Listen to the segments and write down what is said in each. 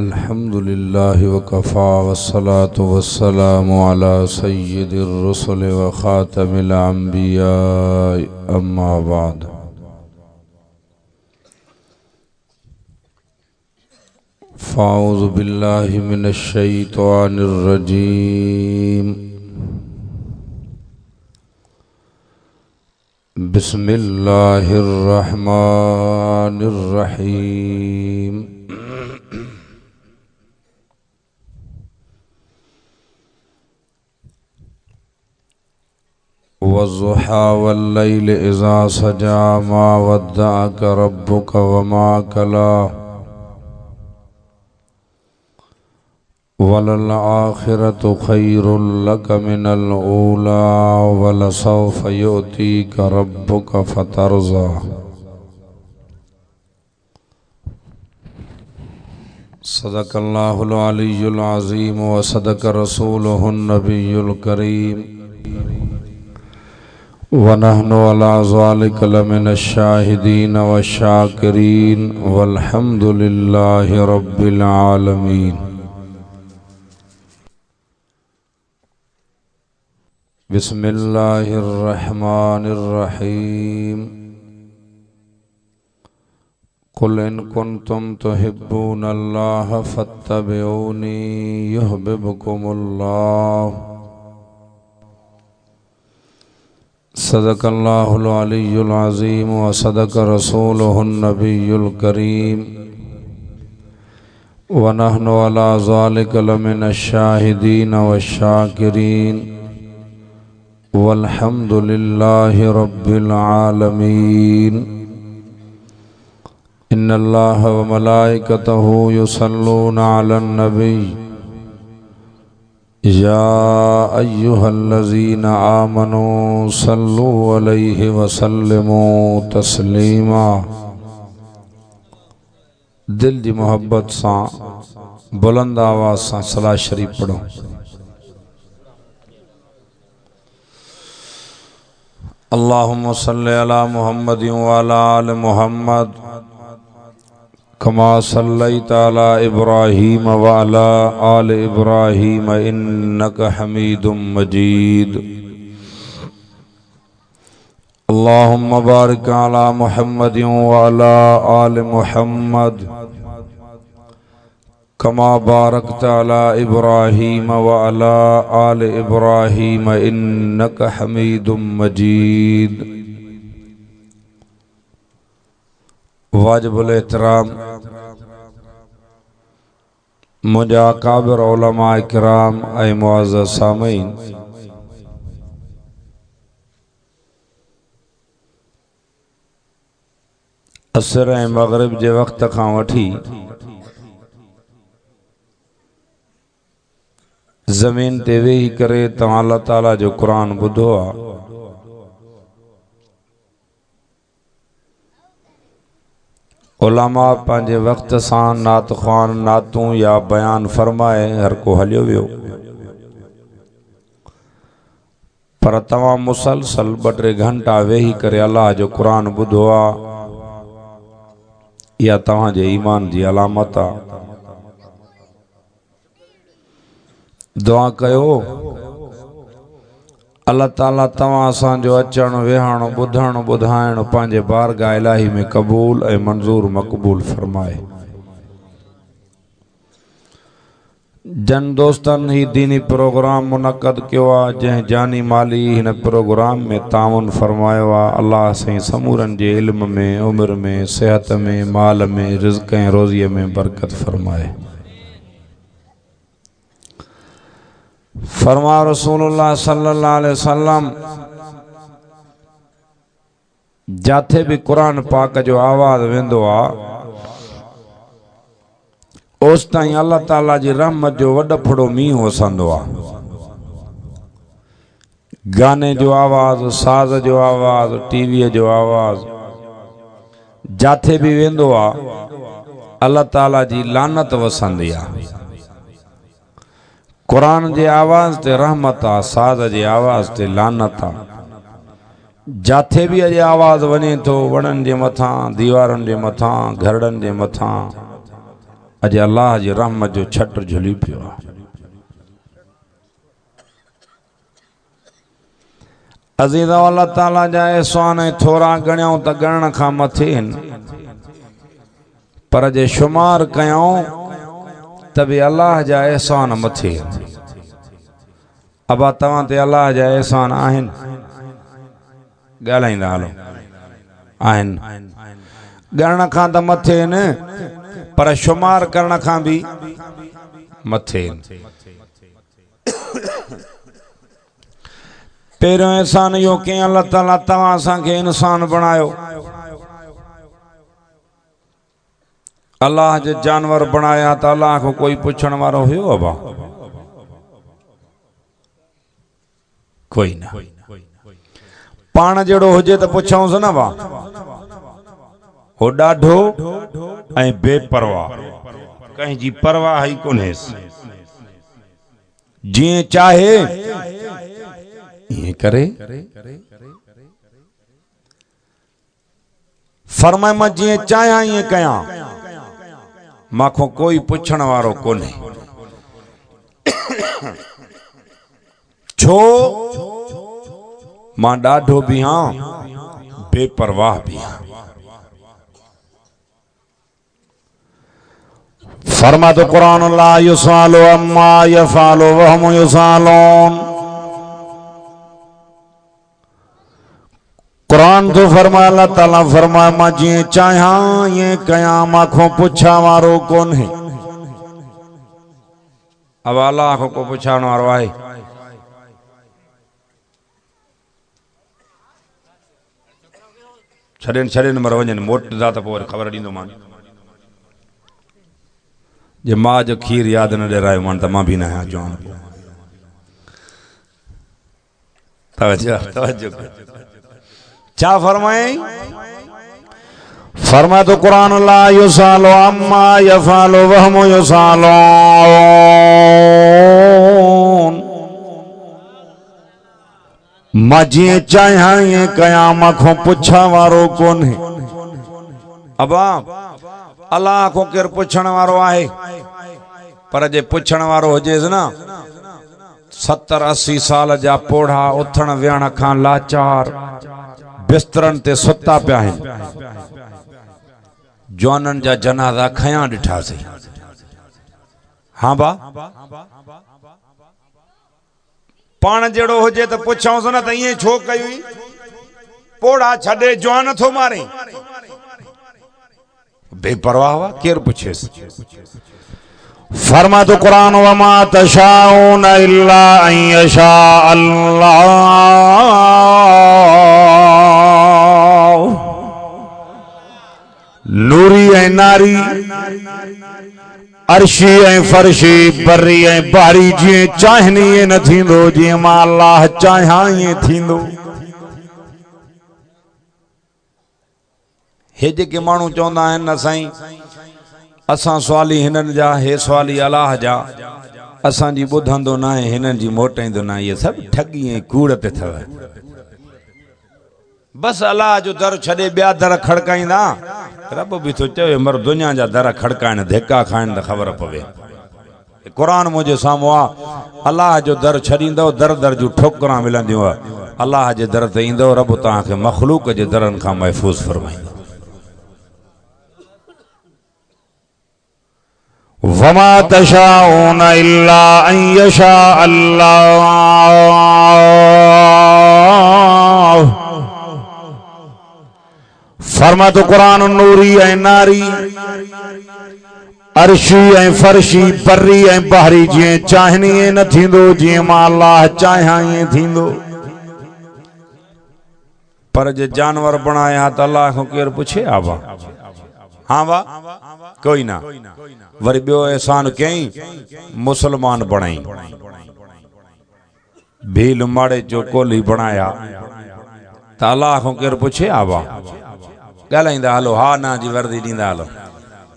अल्हम्दुलिल्लाहि वकफ़ा वस्सलातु वस्सलामु अला सय्यिदिर रुसुलि व ख़ातमिल अंबिया अम्मा बाद। फ़ाऊज़ु बिल्लाहि मिनश शैतानिर रजीम। बिस्मिल्लाहिर रहमानिर रहीम। वज़्ज़ुहा वल्लैलि इज़ा सजा मा वद्दअक रब्बुक वमा कला वलल आखिरतु खैरुल लक मिनल ऊला वलसौफ युअतीक रब्बुक फतरज़ा। सदक़ल्लाहुल अलियुल अज़ीम व सदक़ रसूलुहुन नबियुल करीम व नहनु अला ज़ालिका लमिनश शाहिदीन व शाकिरीन वल्हम्दुलिल्लाहि रब्बिल आलमीन। बिस्मिल्लाहिर रहमानिर रहीम। कुल इन कुन्तुम तुहिब्बूनल्लाह फत्तबिऊनी युहब्बिबकुमुल्लाह। सदक़ल्लाहुल अलियुल अज़ीम व सदक़ रसूलुहुन नबियुल करीम व नहनु अला ज़ालिका लमिनश शाहिदीन व शाकिरीन वल्हम्दुलिल्लाहि रब्बिल आलमीन। इन्नल्लाह व मलाइकतहु युसल्लूना अलन नबी या अय्युहल्लज़ीना आमनू सल्लू अलैहि वसल्लिमू तस्लीमा। दिल की मोहब्बत से बुलंद आवाज़ से सलाह शरीफ पढ़ो। अल्लाहुम्मा सल्लि अला मुहम्मद व अला आलि मुहम्मद कमा सल्लैता अला इब्राहीम व अला आलि इब्राहीम इन्नका हमीदुम मजीद। अल्लाहुम्मा बारिक अला मुहम्मद व अला आलि मुहम्मद कमा बारकता अला इब्राहीम व अला आलि इब्राहीम इन्नका हमीदुम मजीद। वाजिबुल एहतराम मुझा काबिर उलमा इकराम ऐ मुअज़्ज़ज़ सामीन, असर ऐं मग़रिब जे वक़्त खां वठी ज़मीन ते वेही करे तव्हां अल्लाह ताला जो क़ुरान ॿुधो आहे। उलमा पंहिंजे वक़्त सां नात ख़्वान नातूं या बयान फरमाए हर को हलियो वियो, पर तव्हां मुसलसल 2-3 घंटा वेही करे अल्लाह जो क़ुरान ॿुधो आहे, या तव्हांजे ईमान जी अलामत आहे। दुआ कयो अल्लाह ताला तव्हां असांजो अचण वेहण ॿुधण ॿुधाइण पंहिंजे बारगाह इलाही में क़बूल ऐं मंज़ूर मक़बूल फरमाए। जन दोस्तनि ही दीनी प्रोग्राम मुनक़द कियो आहे, जंहिं जानी माली हिन प्रोग्राम में ताउन फरमायो आहे। अल्लाह साईं समूरनि जे इल्म में, उम्र में, सेहत में, माल में, रिज़्क़ ऐं रोज़ीअ में बरकत फरमाए। फरमा रसूलुल्लाह सल्लल्लाहु अलैहि वसल्लम, जाथे भी कुरान पाक जो आवाज़ वेंदो आहे ओस ताईं अल्लाह ताला जी रहमत जो वॾो फड़ो मींहुं वसंदो आहे। गाने जो आवाज़, साज़ जो आवाज़, टीवीअ जो आवाज़, जाथे भी वेंदो आहे अल्लाह ताला जी लानत वसंदी आहे। कुरान जे आवाज़ ते रहमत आहे, साज़ जे आवाज़ ते लानत आहे। जाथे भी अॼु आवाज़ वञे थो वणनि जे मथां, दीवारुनि जे मथां, घरड़नि जे मथां, अज अल्लाह जी रहमत जो छट झुली पियो आहे। अज़ीज़ अल्लाह ताला जा एहसान थोड़ा गणियों त गणन खां मथे आहिनि, पर जे शुमार कयूं त बि अल्लाह जा एहसान मथे आहिनि। अबा तव्हां ते अल्लाह जा एहसान आहिनि? ॻाल्हाईंदा हलो आहिनि। गणन खां त मथे आहिनि, पर शुमार करण खां भी मथे। पहिरियों एहसान यो कि अल्लाह ताला तव्हां असांखे इंसान बणायो। अल्लाह जे जानवर बनाया तो अल्लाह को कोई पुछण वारो हुयो? अबा कोई ना। पाण जड़ो हुजे तो पुछऊंस न बा। हो डाढो ऐं बेपरवाह, कहीं जी परवाह ही कोन्हेस। जीअं चाहे ये करे। फरमाए मां जीअं चाहियां ये कयां, माखो कोई पुछण वारो कोन्हे। छो? मां डाढो भी हां, बेपरवाह भी हां। फरमा तो कुरान ला युसालो अम्मा यफालो वहम युसालोन। कुरान तो फरमा अल्लाह ताला फरमा मां जीअं चाहियां ये कयां, माखो पुछा वारो कोन्हे। अब अल्लाह को पुछाण वारो आहे? छॾेनि मर वञनि, मोटदा त पोइ ख़बर ॾींदो मान। जे मां जो खीर यादि न ॾेरायो मान त मां भी न आहियां जवान। तवज्जो क्या फरमाए? फरमाए तो कुरान ला युसालो अम्मा यफालो वहम युसालोन। मां जीअं चाहियां ये कयां, माखो पुछा वारो कोन्हे। अबा अल्लाह को केर पुछण वारो आहे? पर जे पुछण वारो हुजेस न, 70-80 साल जा पोढ़ा उथण विहण खां लाचार बिस्तरन ते सुता पिया आहिनि। जवानन जा जनाजा खयां ॾिठासीं। हाँ बा, पाण जड़ो हुजे तो पुछऊंस न त इएं छो कई? पोढ़ा छॾे जवान थो मारे। बेपरवाह हुआ, केर पुछेस? फरमा तो कुरान वमा तशाऊन इल्ला अन यशा अल्लाह। नूरी ऐं नारी, अर्शी ऐं फर्शी, बर्री ऐं बारी, जीअं चाहिनि ईअं न थींदो, जीअं मां अल्लाह चाहियां ईअं थींदो। हे जेके माण्हू चवंदा आहिनि न साईं असां सवाली हिननि जा, हे सवाली अल्लाह जा, असांजी ॿुधंदो न आहे, हिननि जी मोटाईंदो न आहे, इहे सभु ठगी ऐं कूड़ ते अथव। बस अल्लाह जो दर छॾे ॿिया दर खड़काईंदा। रब भी तो चवे मर दुनिया जा दर खड़काइण, धिका खाइण त ख़बर पवे। कुरान मुंहिंजे साम्हूं आहे। अल्लाह जो दर छॾींदव, दर दर जूं ठोकरां मिलंदियूं। अल्लाह जे दर ते ईंदव, रब तव्हांखे मखलूक जे दरनि खां महफ़ूज़ फरमाईंदो। वमा तशाऊन इल्ला अन यशा अल्लाह। फरमा तो कुरान नूरी ऐं नारी, अर्शी ऐं फर्शी, बर्री ऐं बहरी, जीअं चाहिनि ईअं न थींदो, जीअं मां अल्लाह चाहियां ईअं थींदो। पर जे जानवर बनाया त अल्लाह को केर पुछे? आबा हाँ बा कोई ना। वरी ॿियो एहसान कयईं, मुसलमान बणाई। भील माड़े जो कोली बनाया त अल्लाह को केर पुछे? आबा ॻाल्हाईंदा हलो, हा ना जी वर्दी ॾींदा हलो।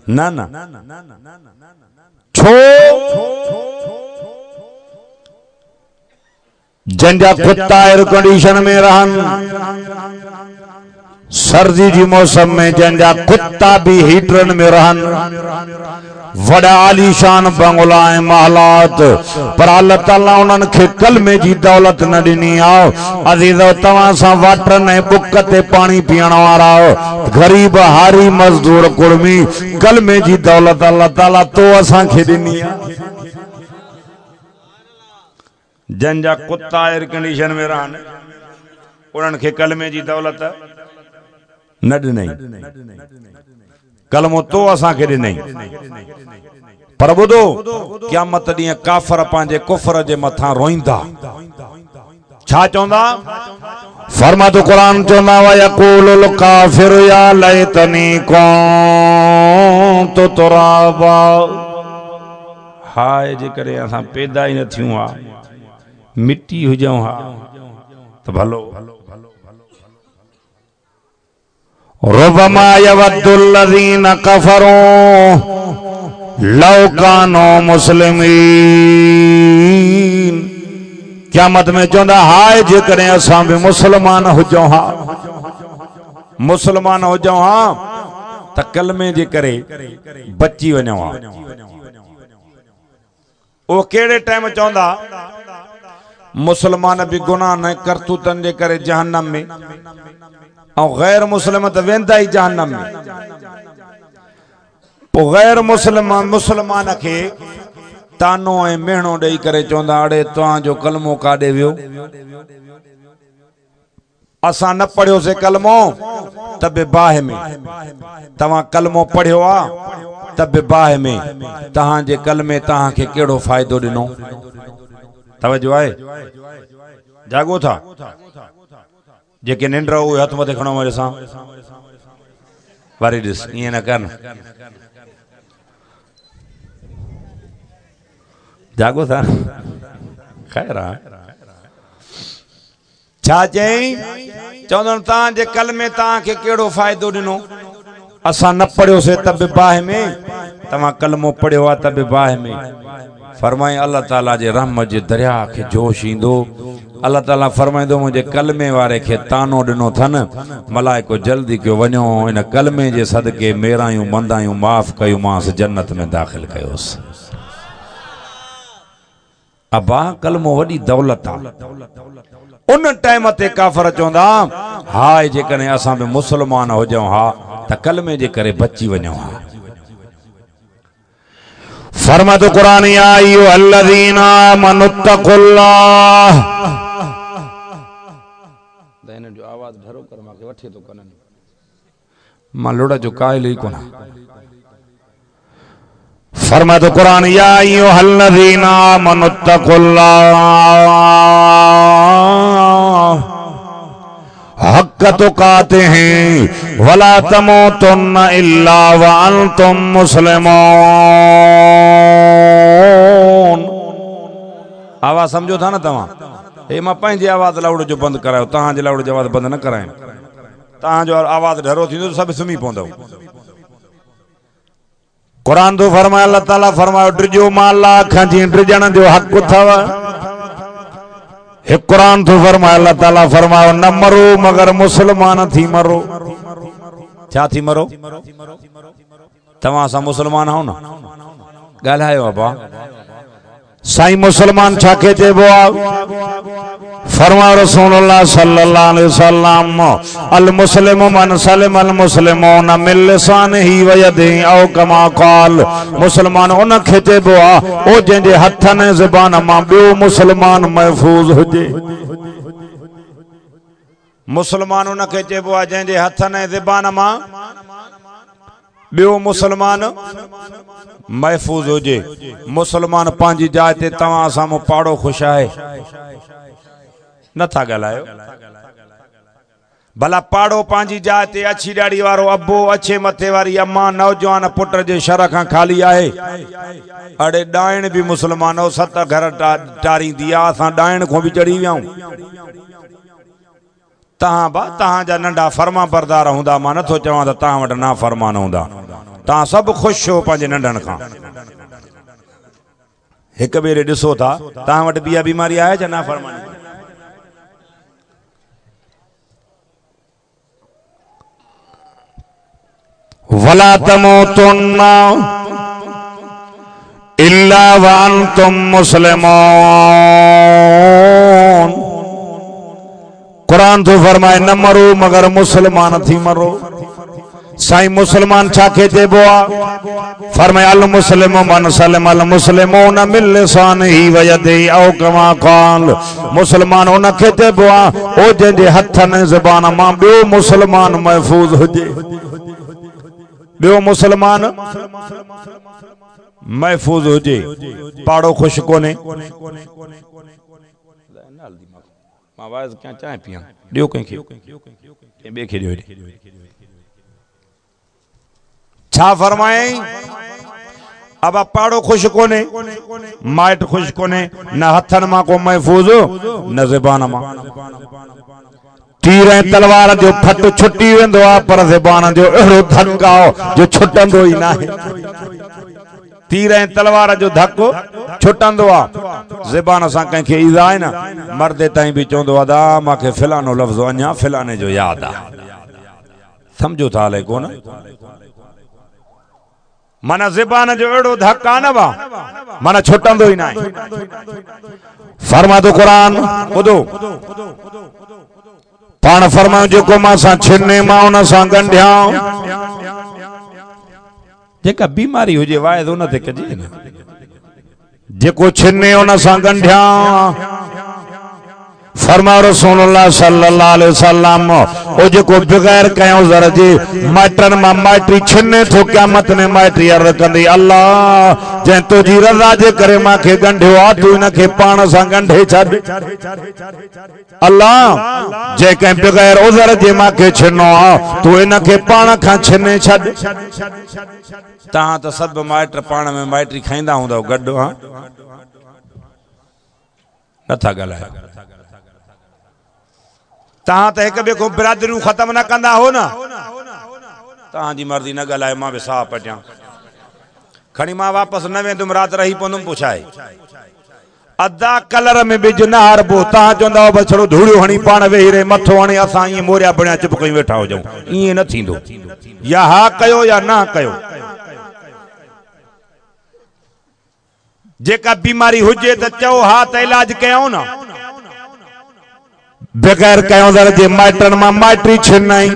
न न छो? जंहिंजा कुत्ता एयर कंडीशन में रहन, सर्दी जी मौसम में जंजा कुत्ता भी हीटरन में रहन, वड़ा आलीशान बंगला महलात, पर अल्लाह ताला उन्हनि खे कलमे जी दौलत न ॾिनी आओ। अज़ीज़ो तव्हां सां वाटरन ऐं बुक ते पानी पीअण वारा गरीब हारी मजदूर कुर्मी, कलमे जी दौलत अल्लाह ताला तो असां खे ॾिनी आहे। जंजा कुत्ता एयर कंडीशन में रहन, उन्हनि खे कलमे जी दौलत न ॾिनई, कलमो तो असां खे ॾिनई। पर ॿुधो, क़यामत ॾींहुं काफ़र पंहिंजे कुफ्र जे मथां रोईंदा। छा चवंदा? फरमातो क़ुरान चवंदा व यक़ूलुल काफ़िरु या लैतनी कुन्तु तुराबा। हाय जेकॾहिं असां पैदा ई न थियूं हा, मिट्टी हुजऊं हा त भलो। रुबमा यवद्दुल्लज़ीना कफ़रू लौ कानू मुस्लिमीन। क़यामत में चवंदा हाय जेकॾहिं असां बि मुस्लमान हुजऊं हा, मुस्लमान हुजऊं हा त कलमे जे करे बची वञूं हा। उहो कहिड़े टाइम चवंदा? मुसलमान भी गुनाह न करतूतन जे करे जहन्नम में, और गैर मुस्लिम तो वेंदा ही जहन्नम में। पो गैर मुसलमान के तानो ए मेहणो ॾेई करे चवंदा अड़े तव्हां जो कलमो काॾे वियो? असां न पढ़ियो से कलमो तबे बाह में, तव्हां कलमो पढ़ियो आ तबे बाह में, तव्हां जे कलमे तव्हां खे कहिड़ो फ़ाइदो ॾिनो? तवज्जो आहे? जागो था जेके निंड उहे हथ मथे खणो मेरे सां वारी ॾिस, ईअं न कर। जागो था, ख़ैर आहे। छा चई? चवंदो तव्हां जे कलमे तव्हां खे कहिड़ो फ़ाइदो ॾिनो? असां न पढ़ियोसीं तब बाह में, तव्हां कलमो पढ़ियो आहे तब बाह में। फरमाई अल्लाह ताला जे रहमत जे दरिया खे जोश ईंदो। अल्लाह ताला फरमाईंदो मुंहिंजे कलमे वारे खे तानो ॾिनो अथनि, मलाइको जल्दी कयो वञो इन कलमे जे सदके मेरायूं मंदायूं माफ़ कयोमांसि, जन्नत में दाख़िल कयोसि। अबा कलमो वॾी दौलत आहे। उन टाइम ते काफ़र चवंदा हाय जेकॾहिं असां बि मुस्लमान हुजऊं हा त कलमे जे करे बची वञूं हा। फरमातो क़ुरान या अय्युहल्लज़ीना आमनुत्तक़ुल्लाह। दैन जो आवाज भरो कर माके वठे तो कनन मां लोड़ा जो कायल ही कोना। फरमातो क़ुरान या अय्युहल्लज़ीना आमनुत्तक़ुल्लाह हक़ तुक़ातिही वला तमूतुन्ना इल्ला व अंतुम मुस्लिमून। आवाज समझो था ना तव्हां? हे मां पंहिंजी आवाज लाउड जो बंद करायो, तव्हां जे लाउड जो आवाज बंद न करायो। तव्हां जो आवाज ढरो थींदो सब सुम्ही पवंदव। क़ुरान तो फरमाए, अल्लाह ताला फरमायो ड्रिजो मां अल्लाह खां जी ड्रिजण जो हक़ अथव। हे कुरान तो फरमाए, अल्लाह ताला फरमायो न मरो मगर मुसलमान थी मरो। क्या थी मरो? तव्हां सा मुसलमान हो ना ॻाल्हायो अबा साईं। मुसलमान छा के चइबो आहे? फरमायो रसूलुल्लाह सल्लल्लाहु अलैहि वसल्लम अल मुस्लिमु मन सलिम अल मुस्लिमून मिन लिसानिही व यदिही औ कमा क़ाल। मुसलमान उन खे चइबो आहे ओ जंहिंजे हथनि ऐं ज़बान मां ॿियो मुसलमान महफूज़ हुजे। मुसलमान उन खे चइबो आहे जंहिंजे हथनि ऐं ज़बान मां ॿियो मुसलमान महफूज़ हुजे। मुसलमान पंहिंजी जाइ ते तव्हां साम्हूं पाड़ो ख़ुशि आहे नथा ॻाल्हायो? भला पाड़ो पंहिंजी जाइ ते अछी ॾाड़ी वारो अबो, अछे मथे वारी अम्मा, नौजवान पुट जे शर खां ख़ाली आहे। अड़े ॾाइण बि मुसलमान हो, 7 घर टारींदी आहे, असां ॾाइण खां बि चढ़ी वियाऊं। तव्हां जा नंढा फर्मा बरदार हूंदा, मां नथो चवां त तव्हां वटि ना फरमान हूंदा। तव्हां सभु ख़ुशि हो पंहिंजे नंढनि खां। हिक ॿिए ॾे ॾिसो था, तव्हां वटि ॿिया बीमारी आहे छा ना फरमानी? वला तमूतुन्ना इल्ला व अंतुम मुस्लिमून। कुरान तो फरमाए न मरो मगर मुसलमान थी मरो। साईं मुसलमान छाखे चइबो आ? फरमाए अल मुस्लिमु मन सलिम अल मुस्लिमून मिन लिसानिही व यदिही औ कमा क़ाल। मुसलमान उन खे चइबो आ ओ जंहिंजे हथनि ज़बान मां ॿियो मुसलमान महफूज़ हुजे। ॿियो मुसलमान महफूज़ हुजे। पाड़ो खुश कोने। मां वाइज़ क्या चाहे पिया ॾियो कंहिंखे ॿिए खे ॾियो। छा फरमाए? अब पाड़ो खुश कोने, माइट खुश कोने, न हथन मां को महफूज न ज़बान मां। तीर ऐं तलवार जो फट छुटी वेंदो आहे पर ज़बान जो अहिड़ो धक्का जो छुटंदो ई नाहे। तीर ऐं तलवार जो धक्को छुटंदो आहे। ज़बान सां कंहिंखे ईज़ा आहे न, मर्दे ताईं बि चवंदो आहे दा मूंखे फिलानो लफ़्ज़ अञा फिलाने जो यादि आहे। सम्झो था हले कोन? माना ज़बान जो अहिड़ो धक्का न बा माना छुटंदो ई नाहे। फरमातो क़ुरान ॿुधो पाण फरमायो जेको मां सां छिने मां उन सां गंढियां। जेका बीमारी हुजे वाइदो न ते कजे न। जेको छिने उन सां गंढियां। फरमायो रसूलुल्लाह सल्लल्लाहु अलैहि वसल्लम ओ जेको बगैर कयो ज़र जे माइटन मां माइटी छिने थो क़यामत में माइटी अर्ज़ कंदी अल्लाह जंहिं तुंहिंजी रज़ा जे करे मांखे गंढियो आहे तूं इनखे पाण सां गंढे छॾ। अल्लाह जंहिं कंहिं बगैर उज़र जे मांखे छिनो आहे तूं इनखे पाण खां छिने छॾ। तव्हां त सभु माइट पाण में माइटी खाईंदा हूंदव गॾु हा नथा ॻाल्हायो। तव्हां त हिक ॿिए खां बिरादरियूं ख़त्म न कंदा हो न। तव्हांजी मर्ज़ी न ॻाल्हाए मां बि साह पटियां खणी मां वापसि न वेंदुमि राति रही पवंदुमि पुछाए। अदा कलर में बिज न हारबो। तव्हां चवंदा बस छड़ो धूड़ियो हणी पाण वेही रहे मथो हणी असां ईअं मोरिया बणिया चुप कयूं वेठा हुजूं। ईअं न थींदो। या हा कयो या न कयो। जेका बीमारी हुजे त चओ हा त इलाज कयूं न। बगैर कयो दर जे माइटन मां माइटी छिनाई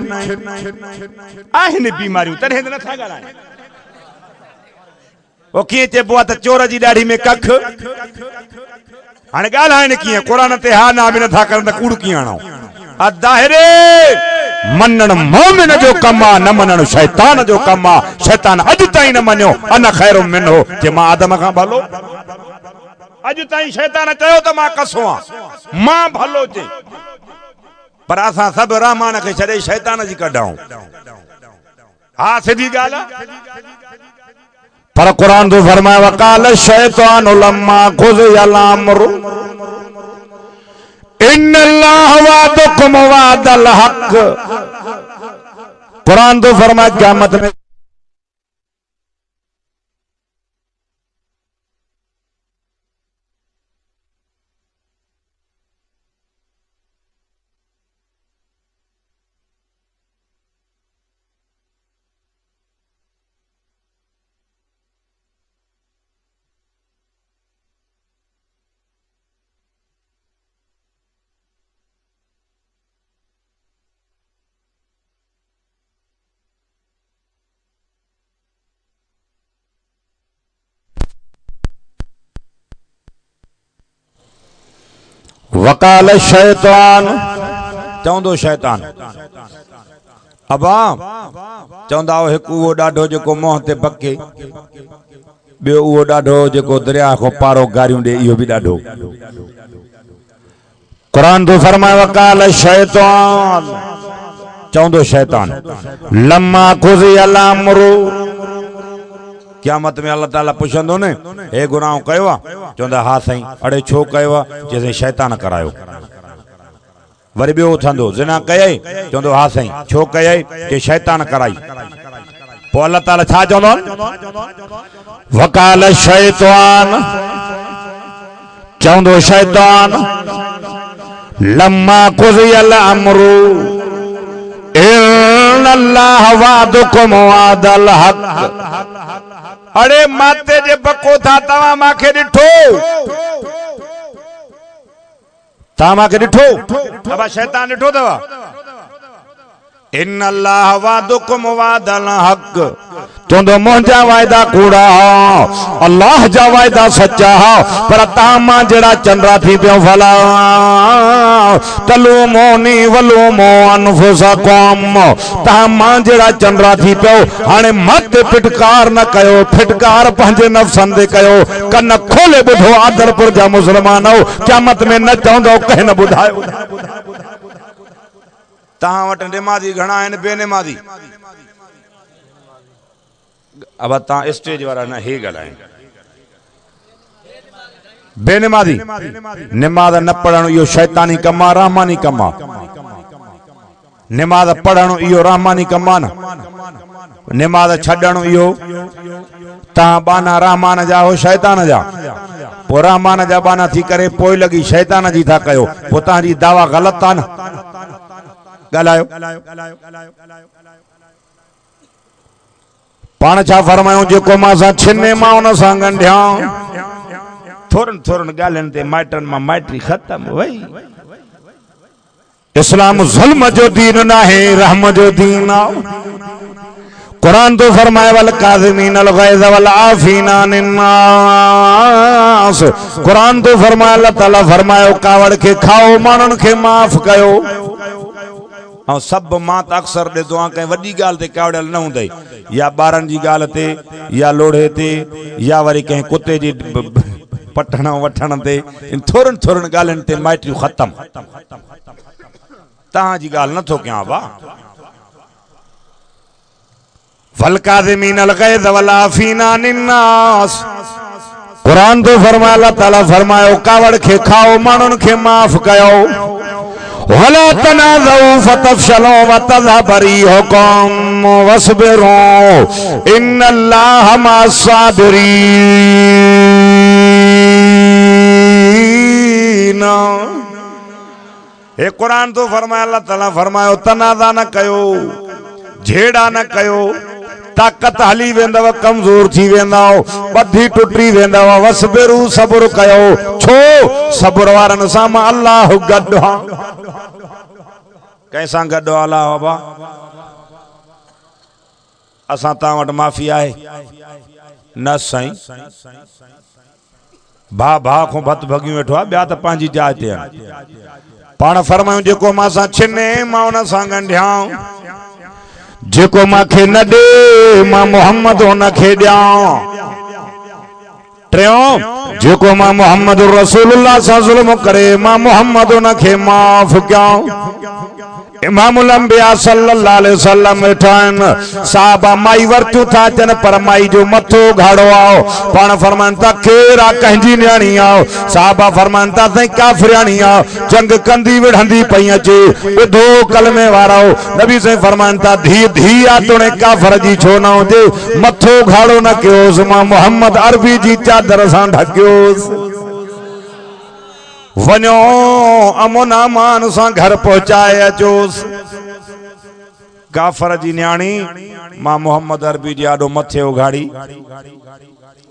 आहिनि बीमारियूं तॾहिं नथा ॻाल्हाइनि। ओ कीअं चइबो आहे त चोर जी ॾाढ़ी में कख। हाणे ॻाल्हाइनि कीअं? क़ुरान ते हा ना बि नथा करनि त कूड़ कीअं हणूं? अदाहिरे मञण मोमिन जो कमु आहे न मञण शैतान जो कमु आहे। शैतान अॼु ताईं न मञियो अन ख़ैरु मिन्हु जे मां आदम खां भलो। अॼु ताईं शैतान चयो त मां कसो आहियां मां भलो चए पर असां सभु रहमान खे छॾे शैतान जी कढूं। हा सिधी ॻाल्हि आहे। पर क़ुरान तो फरमाए वकाल शैतान लम्मा क़ुज़ियल अम्रु इन्नल्लाह वअदकुम वअदल हक़। कुरान तो फरमाए क़यामत में वकाल शैतान चवंदो शैतान अबा चवंदा हिकु उहो ॾाढो जेको मोह ते बके ॿियो उहो ॾाढो जेको दरिया खां पारो गारियूं ॾे इहो बि ॾाढो। क़ुरान तो फरमाए वकाल शैतान चवंदो शैतान लम्मा क़ुज़ियल अम्रु। क़यामत में अल्लाह ताला पुछंदो न हे गुनाह कयो आहे? चवंदा हा साईं। अड़े छो कयो आहे? चइसि शैतान करायो। वरी ॿियो उथंदो ज़िना कयई? चवंदो हा साईं। छो कयई? कि शैतान कराई। पोइ अल्लाह ताला छा चवंदो? वकाल शैतान चवंदो शैतान लम्मा क़ुज़ियल अम्रु इन्न इन्नल्लाह वादुकुम वादल हक। अरे माते जे बको था तवा माखे ॾिठो, तव्हां माखे ॾिठो, अब शैतान ॾिठो अथव। इन्नल्लाह वादुकुम वादल हक, तुंदो मुंहिंजा वायदा कूड़ा, अल्लाह जा वायदा सच्चा, पर तामा जड़ा चंद्रा थी पियो फला तलूमोनी वलूमो अनफुसकुम, तामा जड़ा चंद्रा थी पियो हाने मत फिटकार न कयो, फिटकार पंहिंजे नफ्सन दे कयो। कन खोले ॿुधो आदरपुर जा मुसलमानो, क़यामत में न चवंदो कंहिं न ॿुधायो। तहां वटि निमाज़ी घणा आहिनि बेनिमाज़ी? अब तहां स्टेज वारा न हे ॻाल्हाइनि। बेनिमाज़ी निमाज़ न पढ़णु इहो शैतानी कम आहे, रहमानी कम आहे। निमाज़ पढ़णु इहो रहमानी कम आहे न, निमाज़ छॾणु इहो तहां बाना रहमान जा हो शैतान जा, पोइ रहमान जा बाना थी करे पोइ लॻी शैतान जी था कयो, पोइ तव्हांजी दावा ग़लति आहे न। ॻाल्हायो पाण छा फरमायूं, जेको मां सां छिने मां उन सां ॻंढियां। थोरनि थोरनि ॻाल्हियुनि ते माइटनि मां माइटी ख़तम वई। इस्लाम ज़ुल्म जो दीन न आहे, रहम जो दीन आहे। कुरान तो फरमाए वल काज़िमीन अल गैज़ वल आफीना अनिन नास। कुरान तो फरमाए, अल्लाह ताला फरमायो कावड़ के खाओ, माण्हुनि खे माफ़ कयो। ऐं सभु मां त अक्सर ॾिसो आहियां कंहिं वॾी ॻाल्हि ते कावड़ियल न हूंदई, या ॿारनि जी ॻाल्हि ते, या लोढ़े ते, या वरी कंहिं कुते जी पठण वठण ते, थोरनि थोरनि ॻाल्हियुनि ते माइटियूं ख़तम। तव्हांजी ॻाल्हि नथो कयां बा। वल काज़िमीन अल गैज़ वल आफीना अनिन नास। कुरान तो फरमाए, अल्लाह ताला फरमायो कावड़ खे खाओ, माण्हुनि खे माफ़ कयो। वला तनाज़उ फतफशलू वतज़हब रिहुकुम वस्बिरू इन्नल्लाह मअस्साबिरीन। हे कुरान तो फरमाए, अल्लाह ताला फरमायो तनाज़ा न कयो, झेड़ा न कयो, ताकत हली वेंदव, कमजोर थी वेंदव, बधी टुटी वेंदव। वस्बिरू सब्र कयो, छो सब्र वारनि सां मां अल्लाह गॾु आहियां। कंहिंसां गॾु अल्लाह बाबा? असां तव्हां वटि माफ़ी आहे न साईं? भा भा खां भत भॻियूं वेठो आहे, ॿिया त पंहिंजी जाइ ते आहिनि। पाण फरमायूं जेको मां सां छिने मां उन सां ॻंढियां, जेको मांखे न ॾे मां मोहम्मद उन खे ॾियां। टियों, जेको मां मोहम्मद रसूलुल्लाह सां ज़ुल्म करे मां मोहम्मद उन खे माफ़ कयां। इमामुल अंबिया सल्लल्लाहु अलैहि वसल्लम वेठा आहिनि, साहबा माई वरतियूं था अचनि पर माई जो मथो घाड़ो आओ। पाण फरमाइनि था केरु आहे, कंहिंजी न्याणी आओ? साहबा फरमाइनि था साईं काफ़िराणी आओ, जंग कंदी विढ़ंदी पई अचे, ॿुधो कलमे वारो। नबी साईं फरमाइनि था धी धी आहे तोणे काफ़र जी छो न हुजे, मथो घाड़ो न कयोसि, मां मोहम्मद अरबी जी चादर सां ढकियोसि। वञो अमन अमान सां घर पहुचाए अचोसि। काफ़र जी न्याणी मां मोहम्मद अरबी जी आॾो मथे उघाड़ी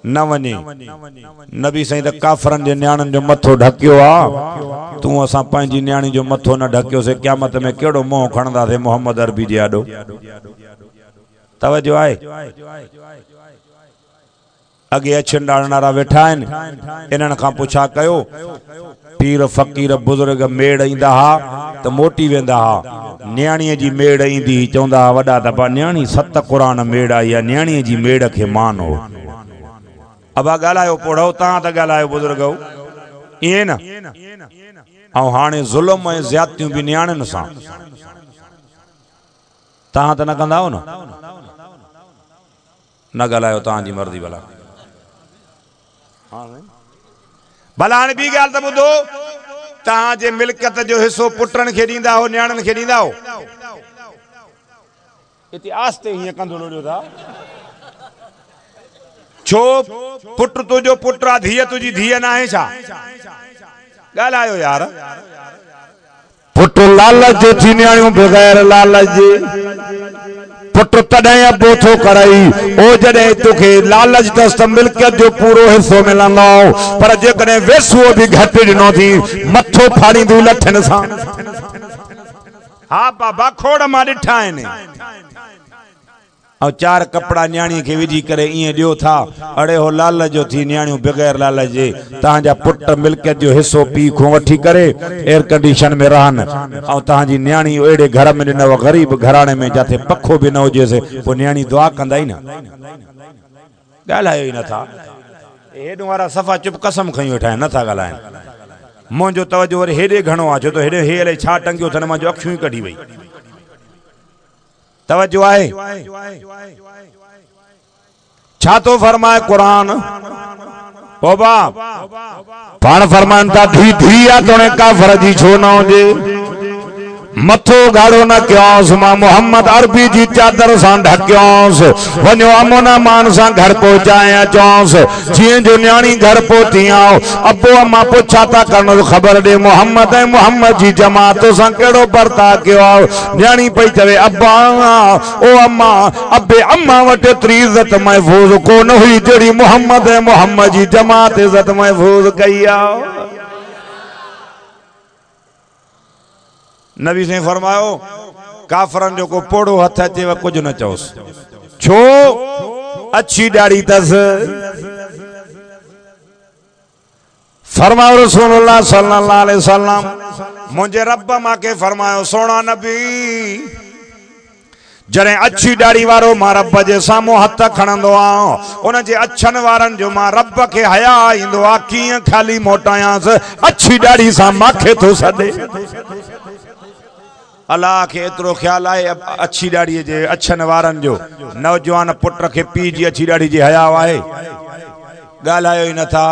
न वञे। नबी साईं त काफ़रनि जे न्याणियुनि जो मथो ढकियो आहे, तूं असां पंहिंजी न्याणी जो मथो न ढकियोसीं, क़यामत में कहिड़ो मोह खणंदासीं मोहम्मद अरबी जे आॾो। तवजो आहे? अॻे अछनि ॾाणनारा वेठा आहिनि, इन्हनि खां पुछा कयो, पीर फ़कीर बुज़ुर्ग मेड़ ईंदा हा त मोटी वेंदा हा, न्याणीअ जी मेड़ ईंदी चवंदा हा वॾा दफ़ा न्याणी 7 क़ुरान मेड़ आई आहे, न्याणीअ जी मेड़ खे मान हो। अबा ॻाल्हायो पढ़ो, तव्हां त ॻाल्हायो बुज़ुर्ग, ईअं न? ऐं हाणे ज़ुल्म ऐं ज़्यादतियूं बि न्याणियुनि सां, तव्हां त न कंदा हो न? न ॻाल्हायो, तव्हांजी मर्ज़ी। भला भला हाणे ॿी ॻाल्हि त ॿुधो, तव्हांजे मिल्कियत जो हिसो पुटनि खे ॾींदा हो, न्याणियुनि खे ॾींदा हो? हिते आस्ते हीअं कंदो लोॾियो था छो? पुट तुंहिंजो पुट आहे, धीअ तुंहिंजी धीअ न आहे छा? ॻाल्हायो यार। पुट लालच जो थी, न्याणियूं बग़ैर लालच जे। पुट तॾहिं अबो थो करई ओ जॾहिं तोखे लालच अथसि त मिल्कियत जो पूरो हिस्सो मिलंदो पर जेकॾहिं वेसुओ बि घटि ॾिनो थी मथो फाड़ींदी लठनि सां। हाँ बाबा खोड़ मां ॾिठा आहिनि और चार कपड़ा न्याणी के विझी करे इं दियो था अड़े हो लाल जो थी न्याणियों बगैर लाल जे तहांजा पुट मिल्कियत जो हिस्सो पी खो वठी करे एयर कंडीशन में रहन और तहांजी न्याणी एड़े घर में न गरीब घराने में जाते पखो भी न होजे से वो न्याणी दुआ कंदा ही ना गालायो ही न था हेडो वारा सफा चुप कसम खई वेठा न था गालायन मोजो तवज्जो वरी हेडे घणो आ छो तो हेडे हेले छा टंगियो थने मां जो अखियूं कढी वई तवज्जो आहे छा तो फरमाए कुरान ओ बाप पाण फरमान था धी धिया तोने काफर जी छो न होजे मथो गाड़ो न क्योंस मां मोहम्मद अरबी जी चादर सां ढक्योस वञो अमोना मान सां घर पहुचाया चौंस जीअं जो न्याणी घर पहुती आओ अबो अम्मा पुछा था करण ख़बर दे मोहम्मद ऐं मोहम्मद जी जमात सां केड़ो बर्ता कयो आओ न्याणी पई चवे अब्बा ओ अम्मा अबे अम्मा वटि एतिरी इज़त महफूज़ कोन हुई जहिड़ी मोहम्मद ऐं मोहम्मद जी जमात इज़त महफूज़ कई आओ। नबी से फरमायो काफरन जो को पोड़ो हथ अचे कुछ न चौस छो अच्छी दाढ़ी तस फरमायो रसूलुल्लाह सल्लल्लाहु अलैहि वसल्लम मुझे रब मां के फरमायो सोना नबी जरे अच्छी दाढ़ी वारो मां रब जे सामो हथ खणंदो आ उन जे अछन वारन जो मां रब के हया इंदो आ कियां खाली मोटायांस अच्छी दाढ़ी सा माखे तो सदे अल्लाह के एतरो ख्याल आए अच्छी दाढ़ी जे अछन वारन जो नौजवान पुट के पी जी अच्छी दाढ़ी जे हया आहे गालायो ही न था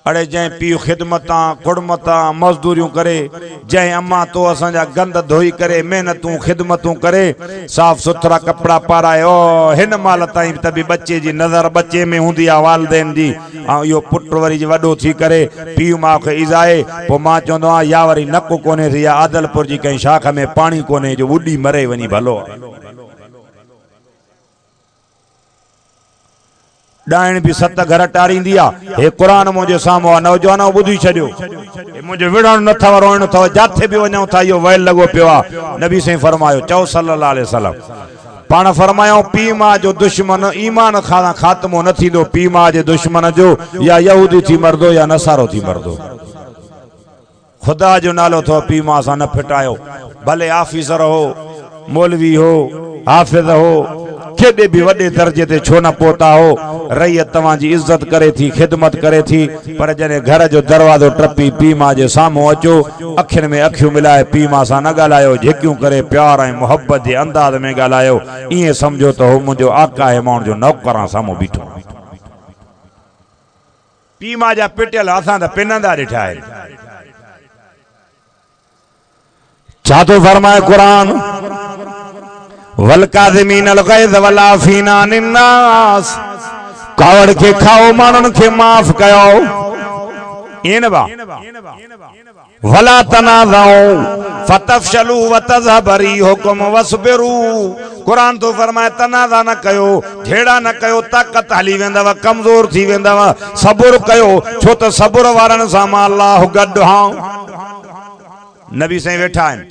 अड़े जै पीउ खिदमता कुड़मता मजदूरियों करे जै अम्मा तो असांजा गंद धोई करे मेहनतूं खिदमतूं करे साफ सुथरा कपड़ा पाराए ओ हिन माल ताईं त बि बच्चे जी नज़र बच्चे में हूंदी आहे वालदेन जी ऐं इहो पुट वरी वॾो थी करे पीउ माउ खे इज़ाए पोइ मां चवंदो आहियां या वरी नकु कोन्हे थी या आदलपुर जी कंहिं शाख में पाणी कोन्हे जो ॿुॾी मरे वञी भलो डायण भी सत घर टारींदी आ हे कुरान मुझे सामो आ नौजवानो बुधी छडियो हे मुझे विड़ण न थव रोइण थव जाथे भी वणो था यो वैल लगो पियो आ नबी से फरमायो चौ सल्लल्लाहु अलैहि वसल्लम पाण फरमायो पी मां जो दुश्मन ईमान खात्मो न थींदो पी मां जे दुश्मन जो या यहूदी थी मरदो या नसारो थी मरदो खुदा जो नालो थो पी मां सा न फिटायो भले ऑफिसर हो मौलवी हो हाफिज हो केॾे भी वॾे दर्जे ते छो न पहुता हो रैयत तव्हांजी इज्जत करे थी खिदमत करे थी पर जॾहिं घर जो दरवाज़ो टपी पी मां जे साम्हूं अचो अखियुनि में अखियूं मिलाए पी मां सां न ॻाल्हायो झिकियूं करे प्यार ऐं मोहब्बत जे अंदाज़ में ॻाल्हायो ईअं सम्झो त हो मुंहिंजो आका आहे माण्हू जो नौकरां साम्हूं बीठो पी मां जा पिटियल असां त पिनंदा ॾिठा आहिनि छा थो फरमाए क़ुरान वलकाज़िमीन अलग़ैज़ वलाफ़ीना अन्नास कावड़ के खाओ मानन के माफ कयो इन बा वला तनाज़उ फतफशलू वतज़हब रिहुकुम वस्बिरू कुरान तो फरमाए तनाज़ा न कयो ढेड़ा न कयो ताकत हली वेंदव कमजोर थी वेंदव सब्र कयो छो त सब्र वारन सां मां अल्लाह गॾु हां नबी से वेठा आहिनि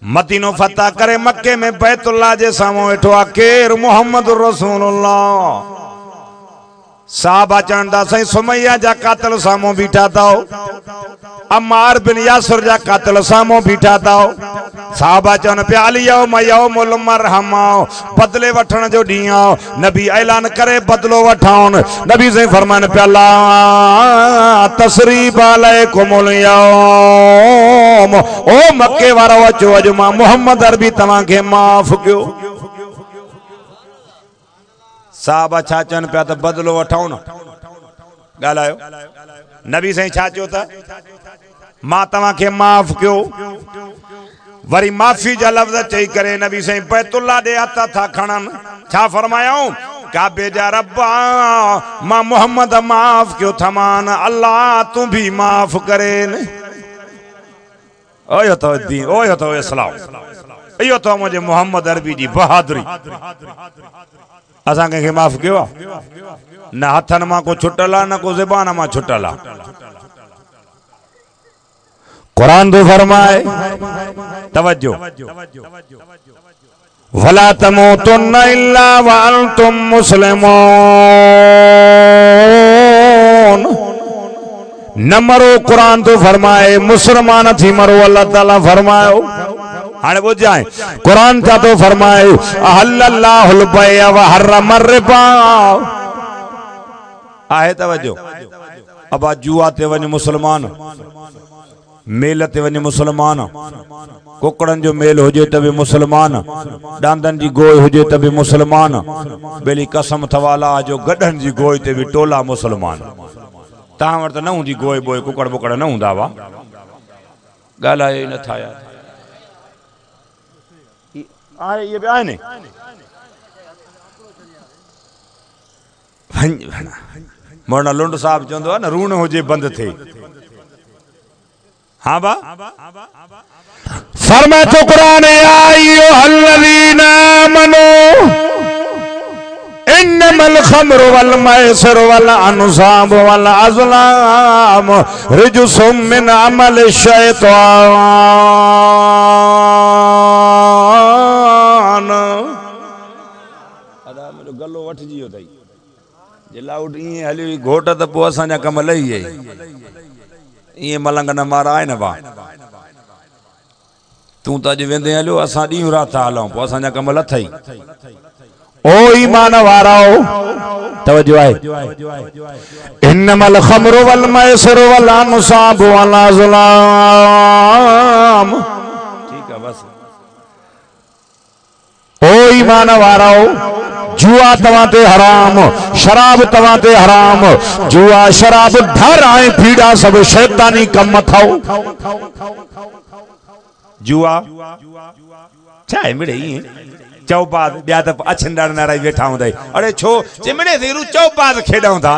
मदीनो फतह करे मक्के में बैतुल्लाह जे सामो वेठो आ केर मोहम्मद रसूलुल्लाह साहबा चवंदा सही सुमैया जा कातिल सामो बीठा था अम्मार बिन यासर जा कातिल सामो बीठा था साहबा चवन पिया अली यौमुल मरहमा बदले वठण जो ॾींहुं आहे नबी ऐलान करे बदलो वठाउन नबी से फरमान पिया ला तसरीब अलैकुमुल यौम ओ मक्के वारो अचो अॼु मां मोहम्मद अरबी तव्हां खे माफ़ कयो साहबा छा चवन पिया त बदलो वठाउन ॻाल्हायो नबी साईं छा चयो त मां तव्हां खे माफ़ कयो वरी माफ़ी जा लफ़्ज़ चई करे नबी साईं बैतुल्लाह ॾे हथ था खणन छा फरमायाऊं काबे जा रब्बा मां मोहम्मद माफ़ कयो थमान अल्लाह तू भी माफ़ करे न ओयो तो दी ओयो तो इस्लाम इहो तो मुझे मोहम्मद अरबी जी बहादुरी असा के माफ कियो न हथन मां को छुटल न को ज़बान मां छुटल कुरान तो फरमाए तवज्जो वला तमूतुन्ना इल्ला व अंतुम मुस्लिमून न मरो कुरान तो फरमाए मुसलमान थी मरो अल्लाह ताला फरमायो हाने बुझ जाए कुरान था तो फरमाए अहल्लल्लाहुल बैअ व हर्रमर रिबा आहे तवज्जो अब जुआ ते वने मुसलमान मेल ते वने मुसलमान कुकड़न जो मेल हो त भी मुसलमान डांदन जी गोय हो त भी मुसलमान बेली कसम थवाला जो गडन जी गोय ते भी टोला मुसलमान ता वर त न हुंदी गोय बोय कुकड़ बुकड़ न हुंदा वा गालाए न थाया आए ये भी आए ने मोरना लुंड साहब चंदो न रून हो जे बंद थे हाँ बा फरमाए तो कुरान आयो अल्लज़ीना आमनू इन्नमल खम्रु वल मैसिरु वल अन्साबु वल अज़लाम रिजसुम मिन अमल शैतान अदा मेरो गलो वठ जियो तई जे लाउड ई हली घोट त पो असा जा कम लई है ये मलंग न मारा है न बा तू त अज वेंदे हलियो असा डी रात हलऊं पो असा जा कम लथई ओ ईमान वाराओ तवज्जो है इन्नमल खम्रु वल मैसिरु वल अन्साबु वल अज़लाम ठीक है बस ओ ईमान वाराओ जुआ तवाते हराम शराब तवाते हराम जुआ शराब ढर आए पीड़ा सब शैतानी कम थाओ जुआ चाहे मिड़े चौपाद ब्या त अछंडाड़ नाराई बैठा हूं अरे छो चिमड़े थी चौपाद खेडूं था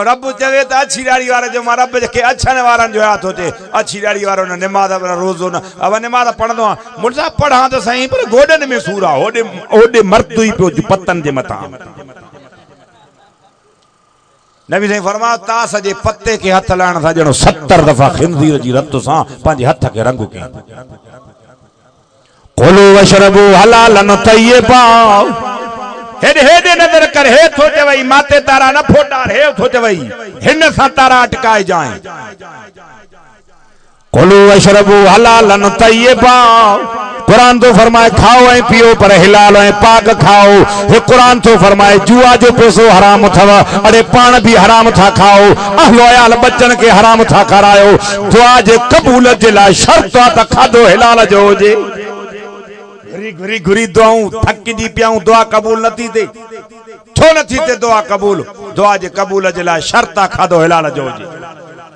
रब चवे त अच्छी डाड़ी वारे जो मां रब के अछन वारन जो हाथ होते अच्छी डाड़ी वारो न नमाज रोजो न अब नमाज पढ़दो मुसा पढ़ा तो सही पर गोडन में सूरा ओडे ओडे मर्द ही पियो पतन जे मथा नबी सही फरमा ता सजे पत्ते के हथ लाण था जणो 70 दफा खिंजीर जी रत सा पांजे हथ के रंग के कुलू वशरबू हलालन तय्यबा हेडे हेडे नजर कर हे थोटे वई माते तारा न फोटार हे थोटे वई हिन सा तारा अटकाए जाए कुलू वशरबू हलालन तय्यबा कुरान तो फरमाए खाओ ए पियो पर हिलाल ए पाक खाओ हे कुरान तो फरमाए जुआ जो पैसो हराम थवा अरे पान भी हराम था खाओ अहलो याल बच्चन के हराम था करायो दुआ जे कबूल जे ला शर्त त खादो हिलाल जो जे घरी घरी घरी दुआऊं थक जी पियाऊं दुआ कबूल नथी थे छो नथी थे दुआ कबूल दुआ जे कबूल जे ला शर्त खादो हिलाल जो जे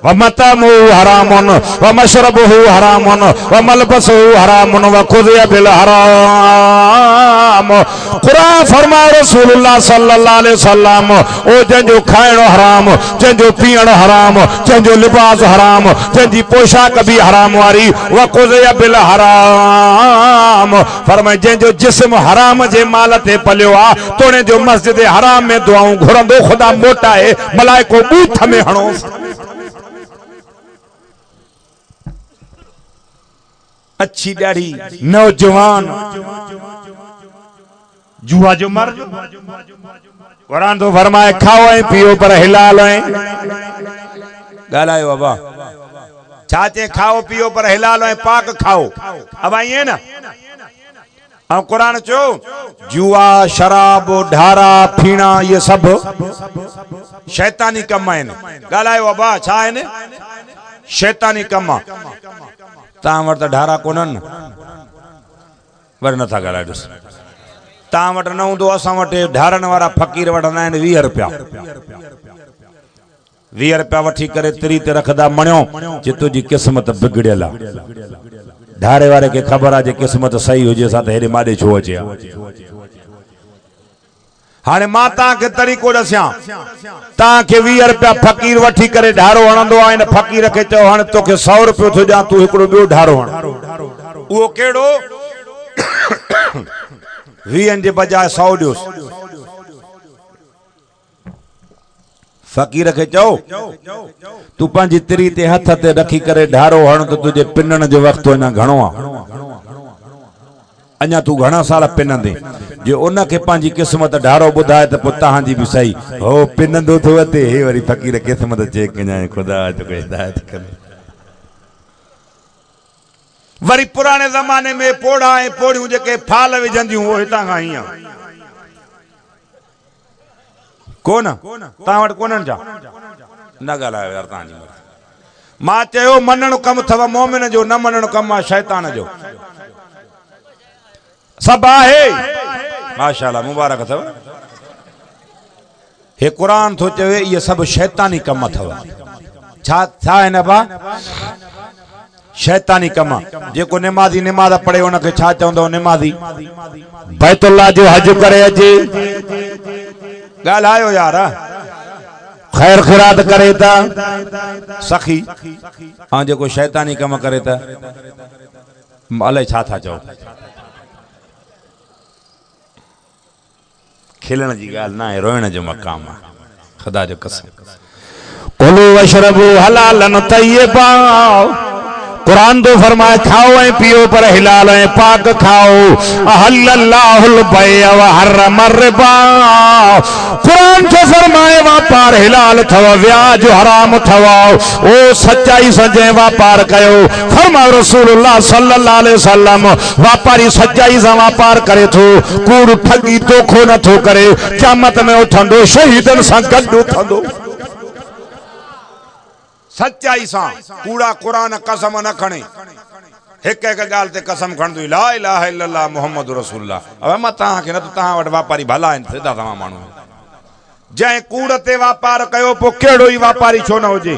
वमतमु हरामुन वमशरबुहु हरामुन वमलबसुहु हरामुन वखुदिया बिल हराम कुरान फरमाए रसूलुल्लाह सल्लल्लाहु अलैहि वसल्लम ओ जंजो खाइणो हराम जंजो पीअणो हराम जंजो लिबास हराम जंजी पोशाक भी हराम वारी वखुदिया बिल हराम फरमाए जंजो जिस्म हराम जे माल ते पलियो आ तोने जो मस्जिद हराम में दुआऊं घुरंदो खुदा मोटाए मलाइको बूथ में हणो अच्छी दाढ़ी नौजवान जुआ जो मर्द कुरान तो फरमाए खाओ ए पियो पर हिलाल है गालायो बाबा चाचे खाओ पियो पर हिलाल है पाक खाओ अब आई है ना अब कुरान चो जुआ शराब ढारा फीना ये सब शैतानी कम है गालायो बाबा छा है ने शैतानी कम ता वट ढारा कोनन वर नथा ॻाल्हाए ॾिस ता वट न हूंदो असां वटि ढारन वारा फ़कीर वठंदा आहिनि 20 रुपया 20 रुपया वठी करे तिरी ते रखदा मणियो जे तुंहिंजी क़िस्मत बिगड़ियल आहे ढारे वारे खे ख़बर आहे जे क़िस्मत सही हुजे सा त हेॾे माॾे छो अचे हाणे मां तव्हांखे तरीक़ो ॾसियां तव्हांखे 20 रुपया फ़कीर वठी करे ढारो हणंदो आहे इन फ़कीर खे चओ हाणे तोखे 100 रुपयो थो ॾियां तूं हिकिड़ो ॿियो ढारो हण वो केड़ो 20 जे बजाय 100 दियोस फकीर के चओ तू पंहिंजी तिरी ते हथ ते रखी करे ढारो हण तो तुझे पिनण जो वक्त अञा घणो आ अञा तू घणा साल पिनंदे जो उनखे पंहिंजी क़िस्मत ढारो ॿुधाए त पोइ तव्हांजी बि सही हो पिनंदो थो अचे हे वरी फ़क़ीर क़िस्मत चेक कजाए ख़ुदा जो हिदायत करे वरी पुराने ज़माने में पोड़ा ऐं पोड़ियूं जेके फाल विझंदियूं वो हितां खां हीअं कोन तव्हां वटि कोन्हनि छा न ॻाल्हायो यार तव्हांजी मां चयो मञणु कमु अथव मोमिन जो न मञणु कमु आहे शैतान जो सब आहे माशाअल्लाह मुबारक अथव हे कुरान थो चवे ये सब शैतानी कम अथव छा छा है न बा शैतानी कम जेको नमाज़ी नमाज़ पढ़े उनखे छा चवंदो नमाज़ी बैतुल्लाह जो हज करे अचे ॻाल्हायो यार खैर खिरात करे था सखी हां जेको शैतानी कम करे था अलाए छा था चओ खिलण जी ॻाल्हि न आहे रोइण जो मक़ाम आहे ख़ुदा जो कसम कुलू वशरबू हलालन तय्यबा कुरान तो फरमाए खाओ ऐं पियो पर हिलाल ऐं पाक खाओ अहल्लल्लाहुल बैअ व हर्रम रिबा कुरान तो फरमाए वापार हिलाल थव व्याज हराम थव ओ सच्चाई सजे वापार कयो फरमायो रसूलुल्लाह सल्लल्लाहु अलैहि वसल्लम वापारी सच्चाई से वापार करे थो कूड़ ठगी तोखो न थो करे क़यामत में उठंदो शहीदन सा गड्डो थंदो सच्चाई सा कूड़ा कुरान कसम न खणे एक एक गाल ते कसम खणदो ला इलाहा इल्लल्लाह मुहम्मद रसूलुल्लाह अब मां तहां के न तो तहां वट व्यापारी भला आहिनि सीधा तमाम माण्हू जै कूड़ ते व्यापार कयो पो केड़ो ही व्यापारी छो न होजे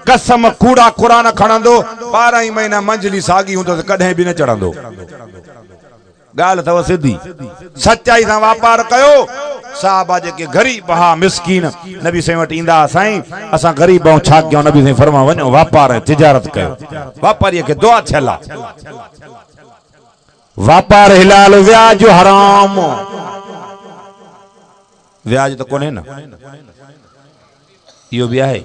कसम कूड़ा कुरान खणंदो 12 ही महीना मंजली सागी हुंदो त कदे भी न चढ़ंदो गाल थव सिधी सच्चाई सा व्यापार कयो साहबा जेके गरीब हा मिस्कीन नबी से वट इंदा साईं असा गरीब आऊं छा कयो नबी से फरमा वनो व्यापार तिजारत कयो व्यापारी के दुआ छला व्यापार हिलाल व्याज हराम व्याज तो कोने ना यो भी आहे